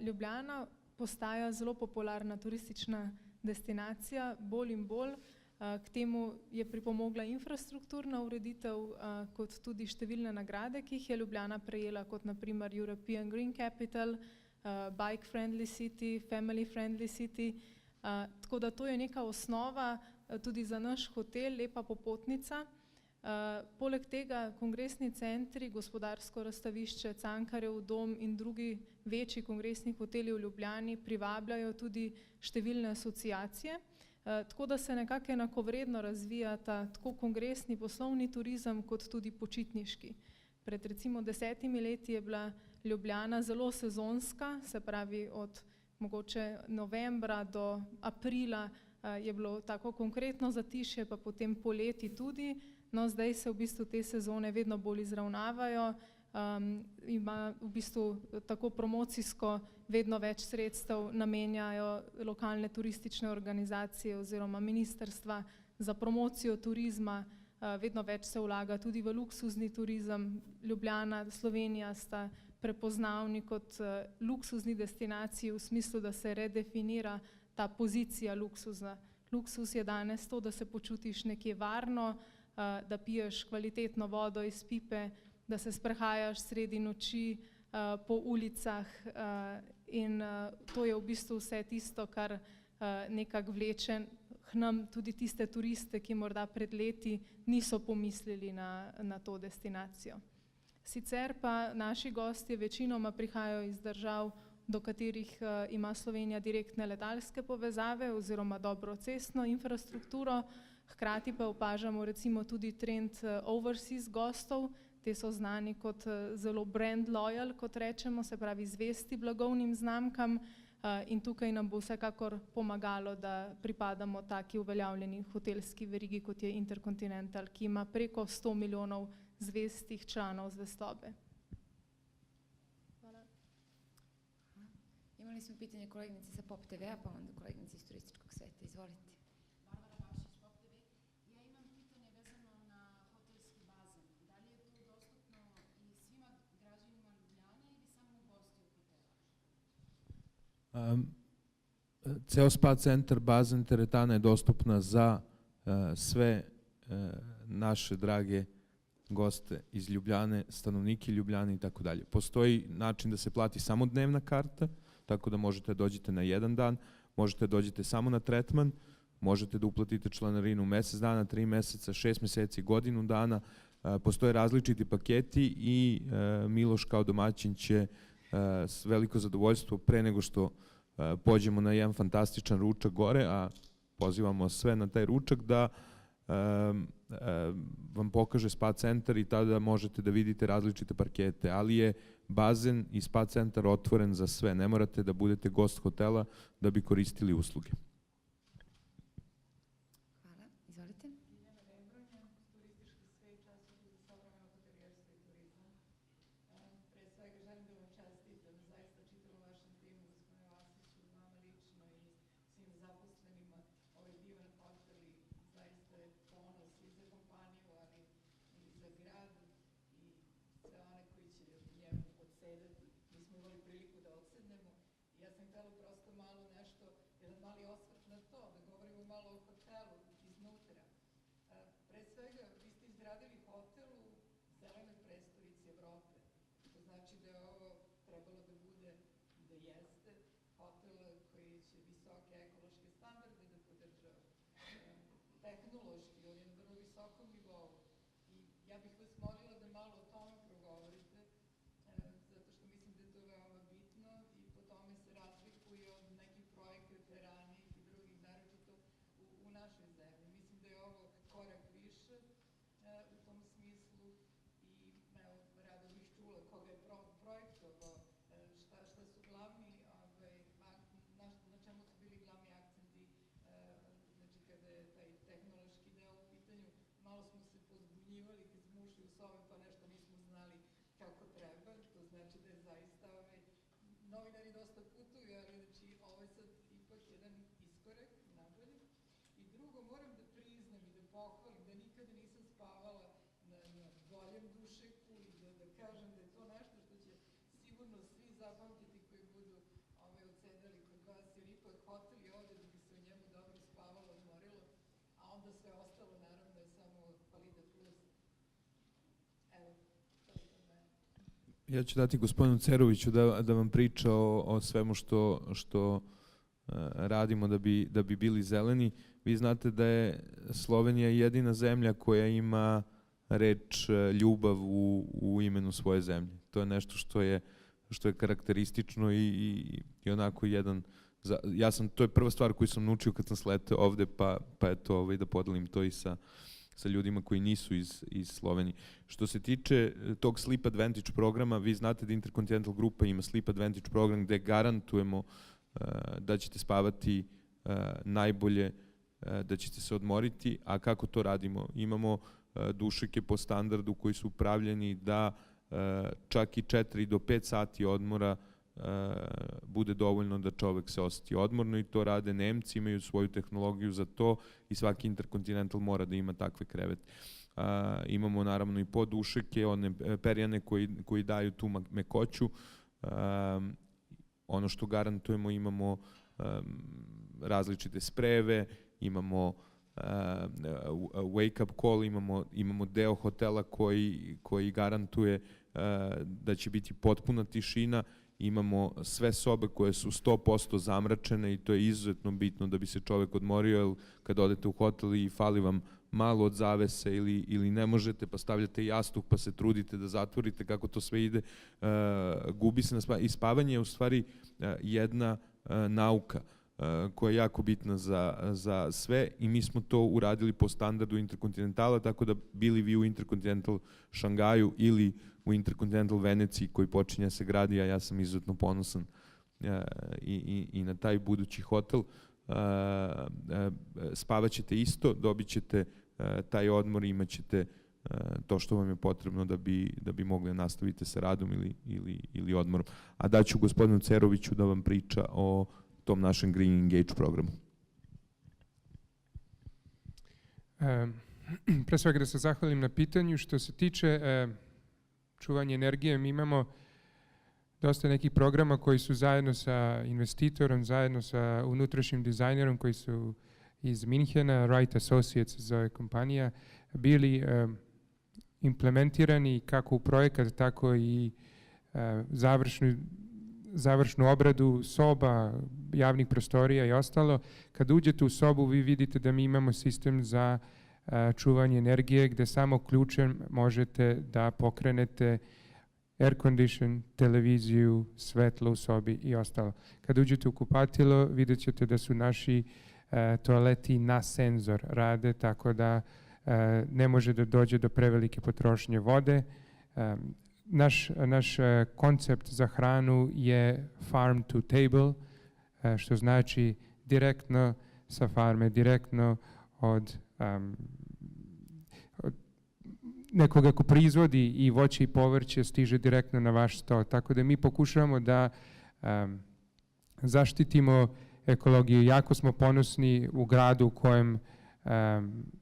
Ljubljana postaja zelo popularna turistična destinacija, bolj in bolj. K temu je pripomogla infrastrukturna ureditev, kot tudi številne nagrade, ki jih je Ljubljana prejela, kot naprimer European Green Capital, Bike Friendly City, Family Friendly City. Tako da to je neka osnova tudi za naš hotel, lepa popotnica. Poleg tega kongresni centri, gospodarsko razstavišče, Cankarjev dom in drugi večji kongresni hoteli v Ljubljani privabljajo tudi številne asociacije, tako da se nekako enakovredno razvijata tako kongresni poslovni turizem kot tudi počitniški. Pred recimo 10 leti je bila Ljubljana zelo sezonska, se pravi od mogoče novembra do aprila je bilo tako konkretno zatišje, pa potem poleti tudi. No, zdaj se v bistvu te sezone vedno bolj izravnavajo, ima v bistvu tako promocijsko vedno več sredstev namenjajo lokalne turistične organizacije oziroma ministrstva za promocijo turizma, vedno več se vlaga tudi v luksuzni turizem. Ljubljana, Slovenija sta prepoznavni kot luksuzni destinaciji v smislu, da se redefinira ta pozicija luksuza. Luksus je danes to, da se počutiš nekje varno, da piješ kvalitetno vodo iz pipe, da se sprehajaš sredi noči po ulicah in to je v bistvu vse tisto, kar nekako vleče k nam tudi tiste turiste, ki morda pred leti niso pomislili na to destinacijo. Sicer pa naši gostje večinoma prihajajo iz držav, do katerih ima Slovenija direktne letalske povezave oziroma dobro cestno infrastrukturo, hkrati pa opažamo recimo tudi trend overseas gostov, Te so znani kot zelo brand loyal, kot rečemo, se pravi zvesti blagovnim znamkam, in tukaj nam bo vsekakor pomagalo, da pripadamo taki uveljavljeni hotelski verigi, kot je Intercontinental, ki ima preko 100 milijonov zvestih članov zvestobe. Hvala. Imali smo pitanje koleginice sa Pop TV-a, pa onda koleginice iz turističkog sveta. Izvolite. Barbara Bašić, Pop TV. Ja imam pitanje vezano na hotelski bazen. Da li je to dostupno i svima građanima Ljubljane ili samo u gosti u hotelu? Ceo spa centar, bazen, teretana je dostupna za sve naše drage goste iz Ljubljane, stanovnike Ljubljane i tako dalje. Postoji način da se plati samo dnevna karta, tako da možete dođete na jedan dan, možete dođete samo na tretman, možete da uplatite članarinu mesec dana, 3 meseca, 6 meseci, godinu dana. Postoje različiti paketi i Miloš kao domaćin će s veliko zadovoljstvo pre nego što pođemo na jedan fantastičan ručak gore, a pozivamo sve na taj ručak, da vam pokaže spa centar i tada možete da vidite različite parkete, ali je bazen i spa centar otvoren za sve. Ne morate da budete gost hotela da bi koristili usluge. Hvala. Izvolite. Pre svega želim da vam čestitam zaista čitavom vašem timu, gospodinu Vasiću, vama lično i svim zaposlenima. Ovaj divan hotel i zaista je ponos i za kompaniju, ali i za grad i sve one koji će u njemu odsedati. Mi smo imali priliku da odsednemo i ja sam htjela prosto malo nešto, jedan mali osvrt na to, da govorimo malo o hotelu iznutra. Pre svega, vi ste izgradili hotel u zelenoj prestonici Evrope. To znači da je ovo trebalo da bude, da jeste, hotel koji će visoke ekološke standarde da podržava. Tehnološki, on je na vrlo visokom nivou. I ja bih vas molila da malo o tome progovorite, zato što mislim da je to veoma bitno i po tome se razlikuje od nekih projekata ranijih i drugih, naročito u našoj zemlji. Mislim da je ovo korak više u tom smislu i evo, rado bih čula koga je projektovao, šta su glavni, na čemu su bili glavni akcenti, znači kada je taj tehnološki deo u pitanju, malo smo se pozbunjivali kad smo ušli u sobe pa nešto nismo znali kako treba, to znači da je zaista novinari dosta putuju, ali znači ovo je sad ipak jedan iskorak nabolje. I drugo, moram da priznam i da pohvalim da nikada nisam spavala na goljem dušeku i da kažem da je to nešto što će sigurno svi zapamtiti koji budu odsedali kod vas, jer ipak hotel je ovde da bi se u njemu dobro spavalo, odmorilo, a onda sve ostalo naravno je samo valida plus. Evo, to je to mene. Ja ću dati gospodinu Ceroviću da vam priča o svemu što radimo da bi bili zeleni. Vi znate da je Slovenija jedina zemlja koja ima reč ljubav u imenu svoje zemlje. To je nešto što je karakteristično i onako jedan... To je prva stvar koju sam naučio kad sam sleteo ovde, pa je to da podelim to i sa ljudima koji nisu iz Slovenije. Što se tiče tog Sleep Advantage programa, vi znate da Intercontinental grupa ima Sleep Advantage program gde garantujemo da ćete spavati najbolje, da ćete se odmoriti, a kako to radimo? Imamo dušeke po standardu koji su upravljeni da čak i 4 do 5 sati odmora bude dovoljno da čovek se osjeti odmorno i to rade Nemci, imaju svoju tehnologiju za to i svaki Intercontinental mora da ima takve krevete. Imamo naravno i podušeke, one perjane koji daju tu mekoću. Ono što garantujemo, imamo različite sprejeve, imamo wake up call, imamo deo hotela koji garantuje da će biti potpuna tišina, imamo sve sobe koje su 100% zamračene i to je izuzetno bitno da bi se čovek odmorio, jer kad odete u hotel i fali vam malo od zavese ili ne možete, pa stavljate jastuk pa se trudite da zatvorite, kako to sve ide, gubi se na spavanje. I spavanje je u stvari jedna nauka. koja je jako bitna za sve i mi smo to uradili po standardu Interkontinentala, tako da bili vi u Intercontinental Šangaju ili u Intercontinental Veneciji koji počinje se gradi, a ja sam izuzetno ponosan i na taj budući hotel. Spavaćete isto, dobit ćete taj odmor i imat ćete to što vam je potrebno da bi mogli nastaviti sa radom ili odmorom. A daću gospodinu Ceroviću da vam priča o tom našem Green Engage programu. Pre svega da se zahvalim na pitanju. Što se tiče čuvanja energije, mi imamo dosta nekih programa koji su zajedno sa investitorom, zajedno sa unutrašnjim dizajnerom koji su iz Minhena, Wright Associates zove kompanija, bili implementirani kako u projekat, tako i završnu obradu soba, javnih prostorija i ostalo. Kad uđete u sobu, vi vidite da mi imamo sistem za čuvanje energije gde samo ključem možete da pokrenete air condition, televiziju, svetlo u sobi i ostalo. Kad uđete u kupatilo, vidjet ćete da su naši toaleti na senzor rade, tako da ne može da dođe do prevelike potrošnje vode. Naš koncept za hranu je farm to table, što znači direktno sa farme, direktno od nekoga ko proizvodi i voće i povrće stiže direktno na vaš sto. Tako da mi pokušavamo da zaštitimo ekologiju. Jako smo ponosni u gradu u kojem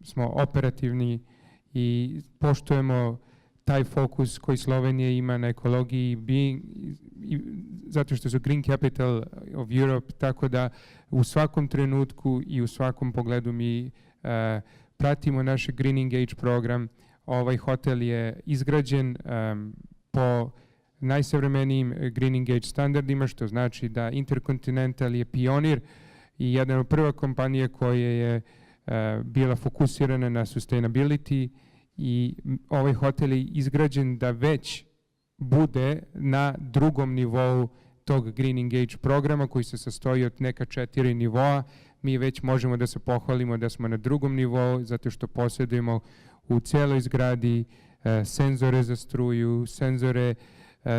smo operativni i poštujemo taj fokus koji Slovenija ima na ekologiji, zato što su Green Capital of Europe, tako da u svakom trenutku i u svakom pogledu mi pratimo naš Green Engage program. Ovaj hotel je izgrađen po najsavremenijim Green Engage standardima, što znači da Intercontinental je pionir i jedna od prva kompanija koja je bila fokusirana na sustainability i ovaj hotel je izgrađen da već bude na drugom nivou tog Green Engage programa koji se sastoji od neka 4 nivoa. Mi već možemo da se pohvalimo da smo na drugom nivou zato što posjedujemo u cijeloj zgradi senzore za struju, senzore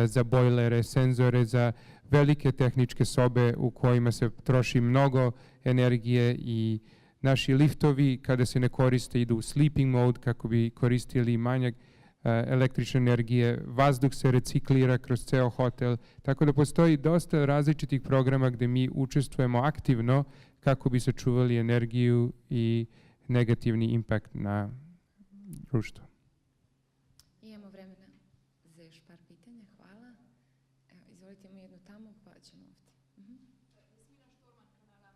za bojlere, senzore za velike tehničke sobe u kojima se troši mnogo energije i naši liftovi kada se ne koriste idu u sleeping mode kako bi koristili manjak električne energije, vazduh se reciklira kroz ceo hotel, tako da postoji dosta različitih programa gde mi učestvujemo aktivno kako bi sačuvali energiju i negativni impakt na društvo. Imamo vremena za još par pitanja, hvala. Evo, izvolite, imamo jedno tamo, pa ćemo ovdje. Jasmina Štorman, kanala.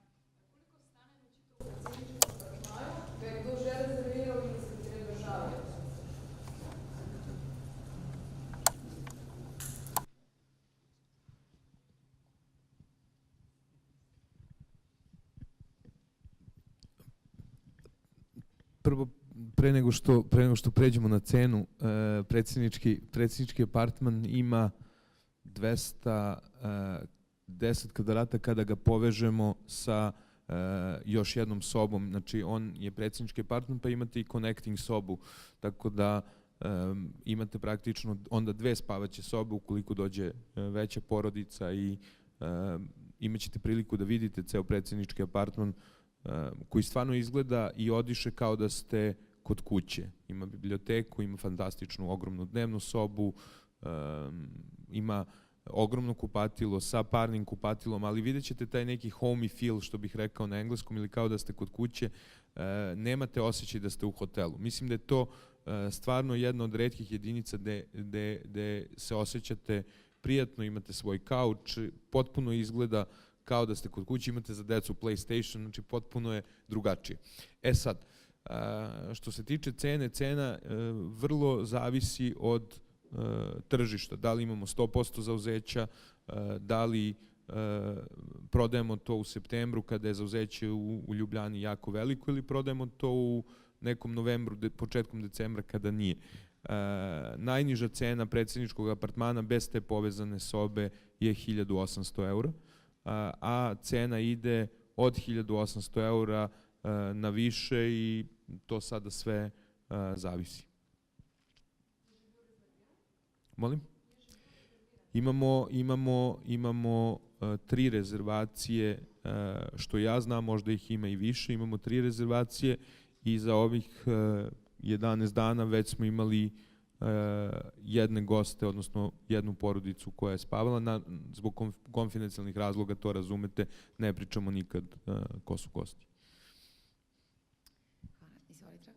Koliko stane da će to predsedničko računaju, da je kdo že rezervirao ili se ti ne dešavaju? Prvo, pre nego što pređemo na cenu, predsjednički apartman ima 210 kvadrata kada ga povežemo sa još jednom sobom. Znači, on je predsjednički apartman, pa imate i connecting sobu, tako da imate praktično onda 2 spavaće sobe ukoliko dođe veća porodica i imat ćete priliku da vidite ceo predsjednički apartman koji stvarno izgleda i odiše kao da ste kod kuće. Ima biblioteku, ima fantastičnu ogromnu dnevnu sobu, ima ogromno kupatilo sa parnim kupatilom, ali vidjet ćete taj neki homey feel, što bih rekao na engleskom, ili kao da ste kod kuće, nemate osjećaj da ste u hotelu. Mislim da je to stvarno jedna od retkih jedinica gde se osjećate prijatno, imate svoj kauč, potpuno izgleda kao da ste kod kuće, imate za decu PlayStation, znači potpuno je drugačije. E sad, što se tiče cene, cena vrlo zavisi od tržišta. Da li imamo 100% zauzeća, da li prodajemo to u septembru kada je zauzeće u Ljubljani jako veliko ili prodajemo to u nekom novembru, početkom decembra kada nije. Najniža cena predsjedničkog apartmana bez te povezane sobe je 1800 €, a cena ide od 1800 eura na više i to sada sve zavisi. Molim? Imamo 3 rezervacije, što ja znam, možda ih ima i više, imamo 3 rezervacije i za ovih 11 dana već smo imali jedne goste, odnosno jednu porodicu koja je spavala. Zbog konfidencijalnih razloga, to razumete, ne pričamo nikad ko su gosti. Hvala. Izvolite.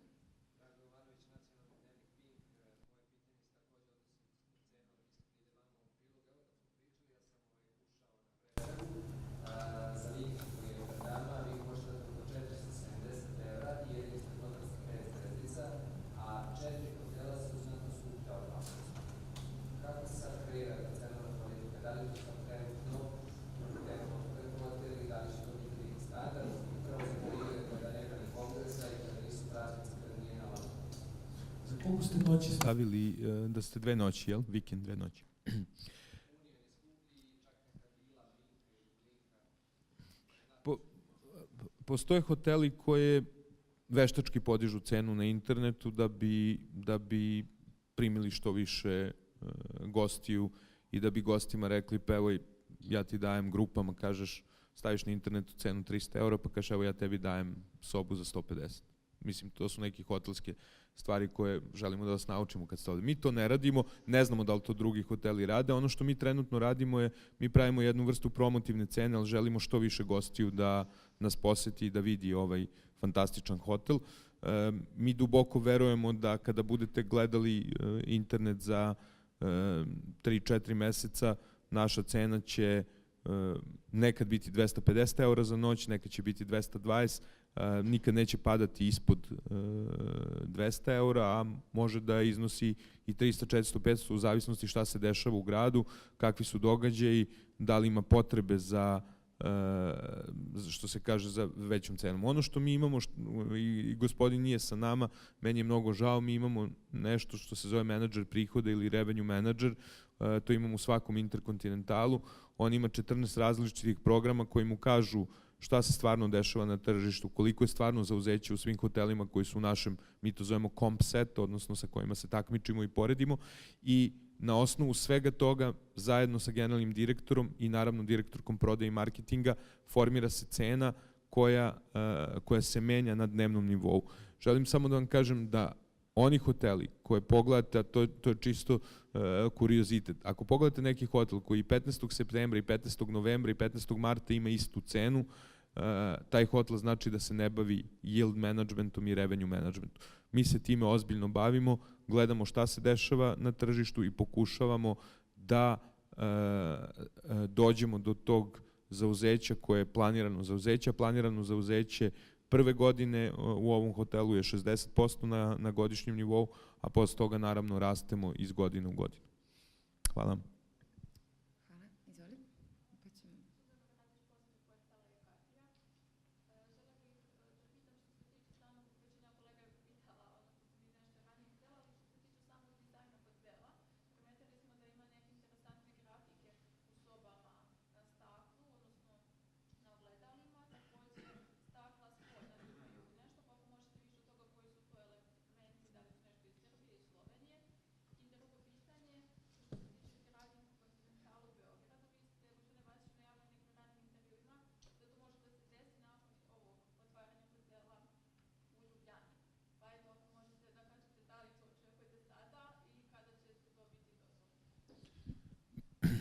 Za vikend koji je pred nama, vi koštate oko 470 evra i jedinstvo hotelska 5 zvezdica, a 4 hotela su znatno skuplja od vas. Kako se sad kreira cenovna politika? Da li to sad trenutno hotel i da li će to biti neki standard? Upravo za periode kada nema ni kongresa i kada nisu praznici, kada nije na vas. Za koliko ste noći stavili da ste 2 noći, jel? Vikend, 2 noći. Postoje hoteli koje veštački podižu cenu na internetu da bi primili što više gostiju i da bi gostima rekli, pa evo ja ti dajem grupama, kažeš, staviš na internetu cenu 300 eura, pa kažeš evo ja tebi dajem sobu za 150. Mislim, to su neke hotelske stvari koje želimo da vas naučimo kad ste ovdje. Mi to ne radimo, ne znamo da li to drugi hoteli rade. Ono što mi trenutno radimo je, mi pravimo jednu vrstu promotivne cene, ali želimo što više gostiju da nas poseti i da vidi ovaj fantastičan hotel. Mi duboko verujemo da kada budete gledali internet za 3-4 meseca, naša cena će nekad biti 250 eura za noć, nekad će biti 220, nikad neće padati ispod 200 eura, a može da iznosi i 300, 400, 500 u zavisnosti šta se dešava u gradu, kakvi su događaji, da li ima potrebe za, što se kaže, za većom cenom. Ono što mi imamo, i gospodin nije sa nama, meni je mnogo žao, mi imamo nešto što se zove menadžer prihoda ili revenue manager, to imamo u svakom interkontinentalu. On ima 14 različitih programa koji mu kažu šta se stvarno dešava na tržištu, koliko je stvarno zauzeće u svim hotelima koji su u našem, mi to zovemo comp set, odnosno sa kojima se takmičimo i poredimo, i na osnovu svega toga, zajedno sa generalnim direktorom i naravno direktorkom prodaje i marketinga, formira se cena koja se menja na dnevnom nivou. Želim samo da vam kažem da oni hoteli koje pogledate, a to je čisto kuriozitet, ako pogledate neki hotel koji 15. septembra i 15. novembra i 15. marta ima istu cenu, taj hotel znači da se ne bavi yield managementom i revenue managementom. Mi se time ozbiljno bavimo, gledamo šta se dešava na tržištu i pokušavamo da dođemo do tog zauzeća koje je planirano zauzeće. Planirano zauzeće prve godine u ovom hotelu je 60% na godišnjem nivou, a posle toga naravno rastemo iz godine u godinu. Hvala. Hvala. Izvoli. Pa ćemo...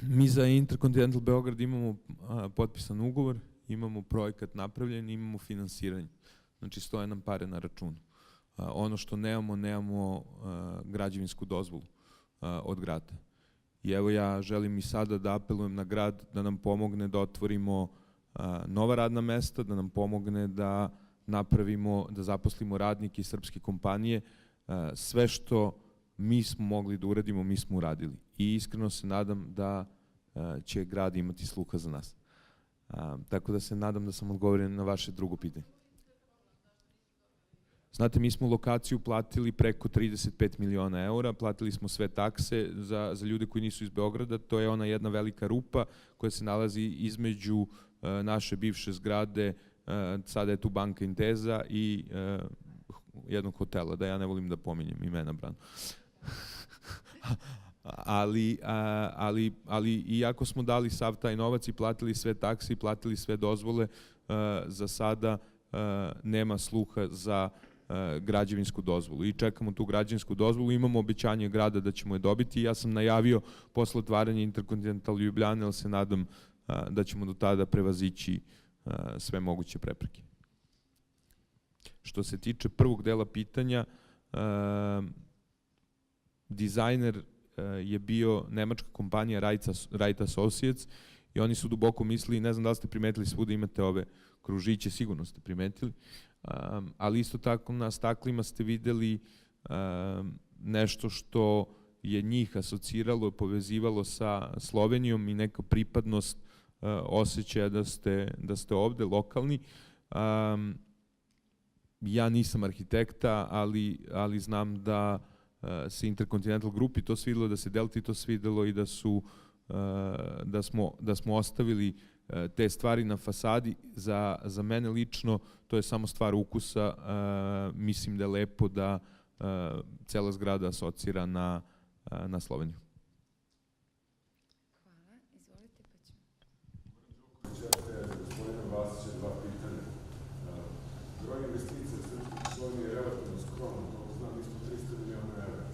Mi za Intercontinental Beograd imamo potpisan ugovor, imamo projekat napravljen, imamo finansiranje. Znači stoje nam pare na računu. Ono što nemamo građevinsku dozvolu od grada. I evo ja želim i sada da apelujem na grad da nam pomogne da otvorimo nova radna mesta, da nam pomogne da napravimo, da zaposlimo radnike iz srpske kompanije. Sve što mi smo mogli da uradimo, mi smo uradili. I iskreno se nadam da će grad imati sluha za nas. Tako da se nadam da sam odgovorio na vaše drugo pitanje. Znate, mi smo lokaciju platili preko 35 miliona eura, platili smo sve takse za ljude koji nisu iz Beograda, to je ona jedna velika rupa koja se nalazi između naše bivše zgrade, sada je tu Banka Intesa i jednog hotela, da ja ne volim da pominjem imena brand. ali iako smo dali sav taj novac i platili sve takse i platili sve dozvole, za sada nema sluha za građevinsku dozvolu i čekamo tu građevinsku dozvolu. Imamo obećanje grada da ćemo je dobiti. Ja sam najavio posle otvaranja Intercontinental Ljubljane, ali se nadam da ćemo do tada prevazići sve moguće prepreke. Što se tiče prvog dela pitanja, dizajner je bio nemačka kompanija Wright Associates i oni su duboko mislili, ne znam da li ste primetili, svuda imate ove kružiće, sigurno ste primetili, ali isto tako na staklima ste videli nešto što je njih asociralo, povezivalo sa Slovenijom i neka pripadnost osjećaja da ste ovde lokalni. Ja nisam arhitekta, ali znam da se Intercontinental grupi to svidelo, da se Delti to svidelo i da smo ostavili te stvari na fasadi. Za mene lično to je samo stvar ukusa. Mislim da je lepo da cela zgrada asocira na Sloveniju. Hvala. Izvolite, pa ćemo. Gospodine Vasiće, dva pitanja. Broj investicija srpskih u Sloveniji je relativno skroman, to znam, isto 300 miliona evra.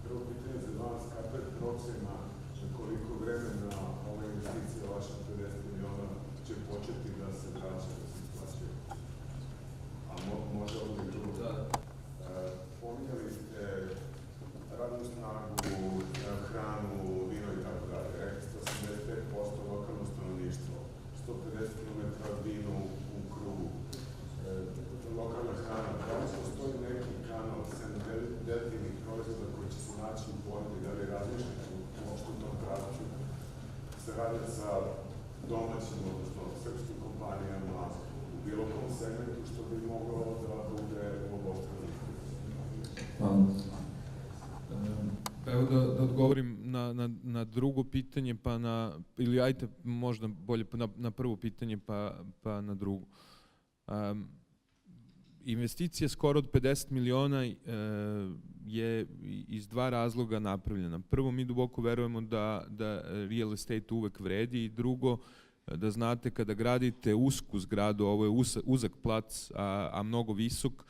Prvo pitanje za vas, kakva je procena na koliko vremena ova investicija vaša 50 miliona će početi da se vraća, da se isplaćuje? A može ovdje drugo? Pominjali ste radnu snagu, hranu, vino i tako dalje. Rekli ste 85% lokalno stanovništvo, 150 km vino u krugu, lokalna hrana. Da li postoji neki kanal sem deltivnih proizvoda koji će se naći u ponudi, da li različite uopšte u tom pravcu, saradnja sa domaćim, odnosno srpskim kompanijama u bilo kom segmentu što bi moglo da bude u obostranu? Evo da odgovorim na drugo pitanje, ili ajte možda bolje na prvo pitanje pa na drugo. Investicija skoro od 50 miliona je iz dva razloga napravljena. Prvo, mi duboko verujemo da real estate uvek vredi i drugo, da znate kada gradite usku zgradu, ovo je uzak plac, a mnogo visok,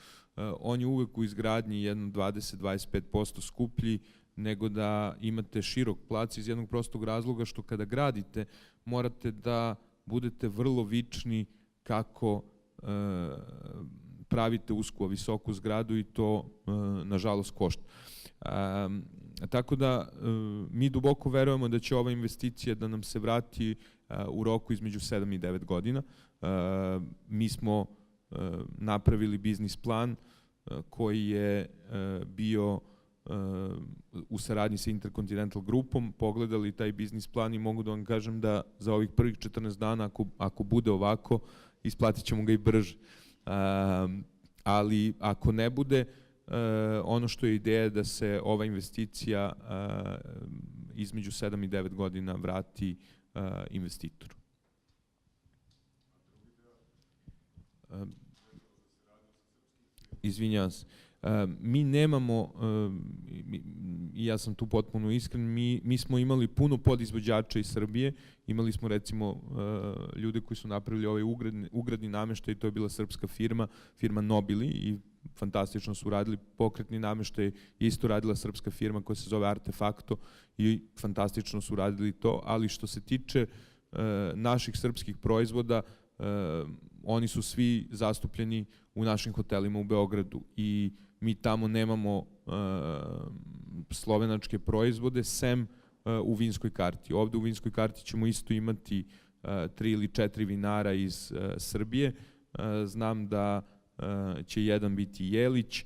on je uvek u izgradnji jedno 20-25% skuplji nego da imate širok plac iz jednog prostog razloga što kada gradite morate da budete vrlo vični kako pravite usku, a visoku zgradu i to nažalost košta. Tako da mi duboko verujemo da će ova investicija da nam se vrati u roku između 7 i 9 godina. Mi smo napravili biznis plan koji je bio u saradnji sa Intercontinental grupom, pogledali taj biznis plan i mogu da vam kažem da za ovih prvih 14 dana, ako bude ovako, isplatit ćemo ga i brže. Ali ako ne bude, ono što je ideja da se ova investicija između 7 i 9 godina vrati investitoru. Izvinjavam se. Mi nemamo, i ja sam tu potpuno iskren, mi smo imali puno podizvođača iz Srbije, imali smo recimo ljude koji su napravili ovaj ugradni nameštaj, to je bila srpska firma Nobili i fantastično su radili pokretni nameštaj, isto radila srpska firma koja se zove Artefakto i fantastično su radili to, ali što se tiče naših srpskih proizvoda, oni su svi zastupljeni u našim hotelima u Beogradu i mi tamo nemamo slovenačke proizvode, sem u vinskoj karti. Ovde u vinskoj karti ćemo isto imati 3 ili 4 vinara iz Srbije. Znam da će jedan biti Jelić,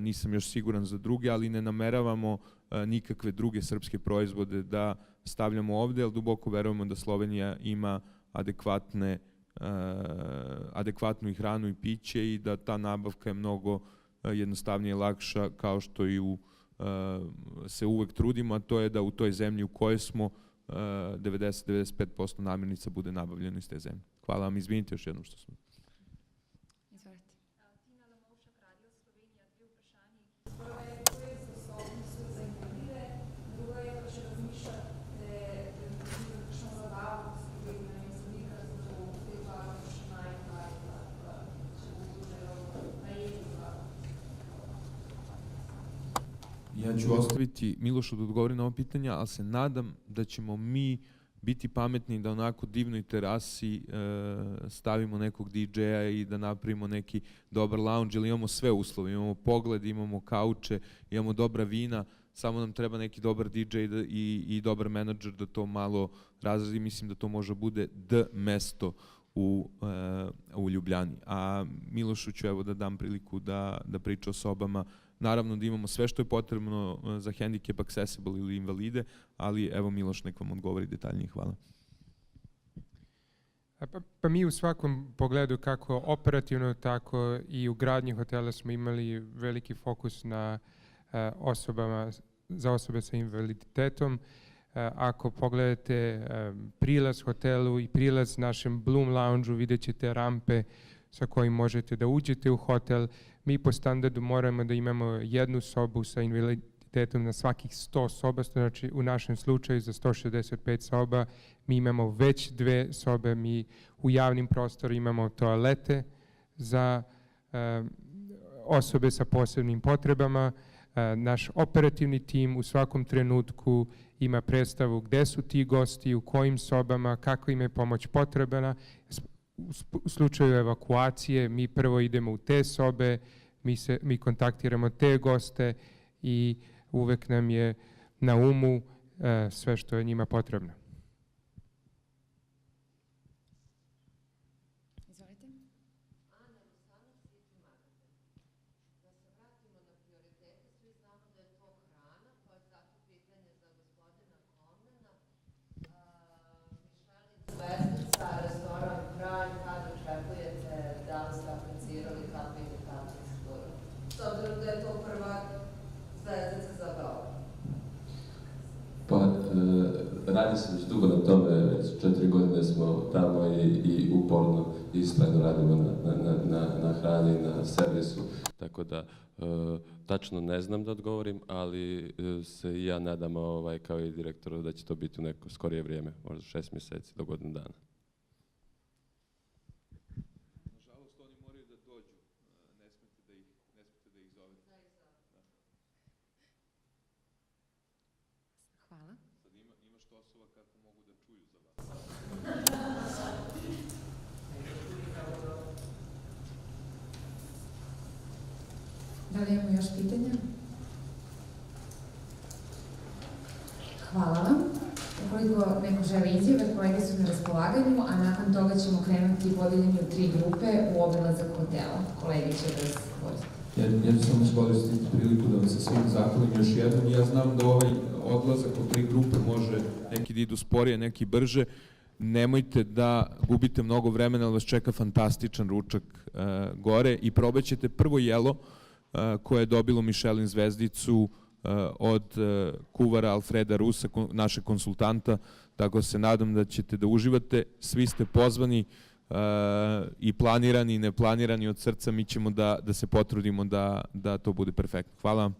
nisam još siguran za druge, ali ne nameravamo nikakve druge srpske proizvode da stavljamo ovde, ali duboko verujemo da Slovenija ima adekvatnu i hranu i piće i da ta nabavka je mnogo jednostavnije i lakša, kao što i se uvek trudimo, a to je da u toj zemlji u kojoj smo 90-95% namirnica bude nabavljeno iz te zemlje. Hvala vam, izvinite još jednom što smo. Izvolite. Tina Lamovšak, Radio Slovenija, dve vprašanji. Prva je, kako je sposobnost za invalide, druga je, pa če razmišljate, da bi kakšno zabavo, ki bi na sodnika zato te dva vprašanja in pa če bi želel najeti zabavo. Ja ću ostaviti Milošu da odgovori na ovo pitanje, ali se nadam da ćemo mi biti pametni da onako divnoj terasi stavimo nekog DJ-a i da napravimo neki dobar lounge, ili imamo sve uslove, imamo pogled, imamo kauče, imamo dobra vina, samo nam treba neki dobar DJ i dobar menadžer da to malo razradi. Mislim da to može bude mesto u Ljubljani. A Milošu ću evo da dam priliku da priča o sobama. Naravno da imamo sve što je potrebno za handicap accessible ili invalide, ali evo Miloš nek vam odgovori detaljnije. Hvala. Pa mi u svakom pogledu, kako operativno, tako i u gradnji hotela smo imali veliki fokus na za osobe sa invaliditetom. Ako pogledate prilaz hotelu i prilaz našem Bloom Lounge-u, vidjet ćete rampe sa kojim možete da uđete u hotel. Mi po standardu moramo da imamo jednu sobu sa invaliditetom na svakih 100 soba, znači u našem slučaju za 165 soba mi imamo već 2 sobe, mi u javnim prostorima imamo toalete za osobe sa posebnim potrebama. Naš operativni tim u svakom trenutku ima predstavu gde su ti gosti, u kojim sobama, kako im je pomoć potrebna. U slučaju evakuacije mi prvo idemo u te sobe, mi kontaktiramo te goste i uvek nam je na umu sve što je njima potrebno. Izvolite. Ana Rusanović, City Magazine. Da se vratimo na prioritete, svi znamo da je to hrana, pa je zato pitanje za gospodina Komnena. Michelin zvezdica, restoran Kralj, kada očekujete da li ste aplicirali, kakve indikacije su? S obzirom da je to prva zvezdica za Beograd. Pa, radi se već dugo na tome, već 4 godine smo tamo i uporno istrajno radimo na hrani, na servisu. Tako da, tačno ne znam da odgovorim, ali se i ja nadam kao i direktoru da će to biti u neko skorije vrijeme, možda 6 mjeseci do godinu dana. Nažalost, oni moraju da dođu, ne smete da ih zovete. Hvala. Sad ima štosova kako mogu da čuju za vas. Da li imamo još pitanja? Hvala vam. Ukoliko neko želi izjave, kolege su na raspolaganju, a nakon toga ćemo krenuti podeljenje u 3 grupe u obilazak hotela. Kolege će vas voditi. Ja ću samo iskoristiti priliku da vam se svim zahvalim još jednom. Ja znam da ovaj odlazak u 3 grupe može neki da idu sporije, neki brže. Nemojte da gubite mnogo vremena, ali vas čeka fantastičan ručak gore i probaćete prvo jelo koje je dobilo Michelin zvezdicu od kuvara Alfreda Rusa, našeg konsultanta, tako se nadam da ćete da uživate. Svi ste pozvani i planirani i neplanirani od srca, mi ćemo da se potrudimo da to bude perfektno. Hvala vam.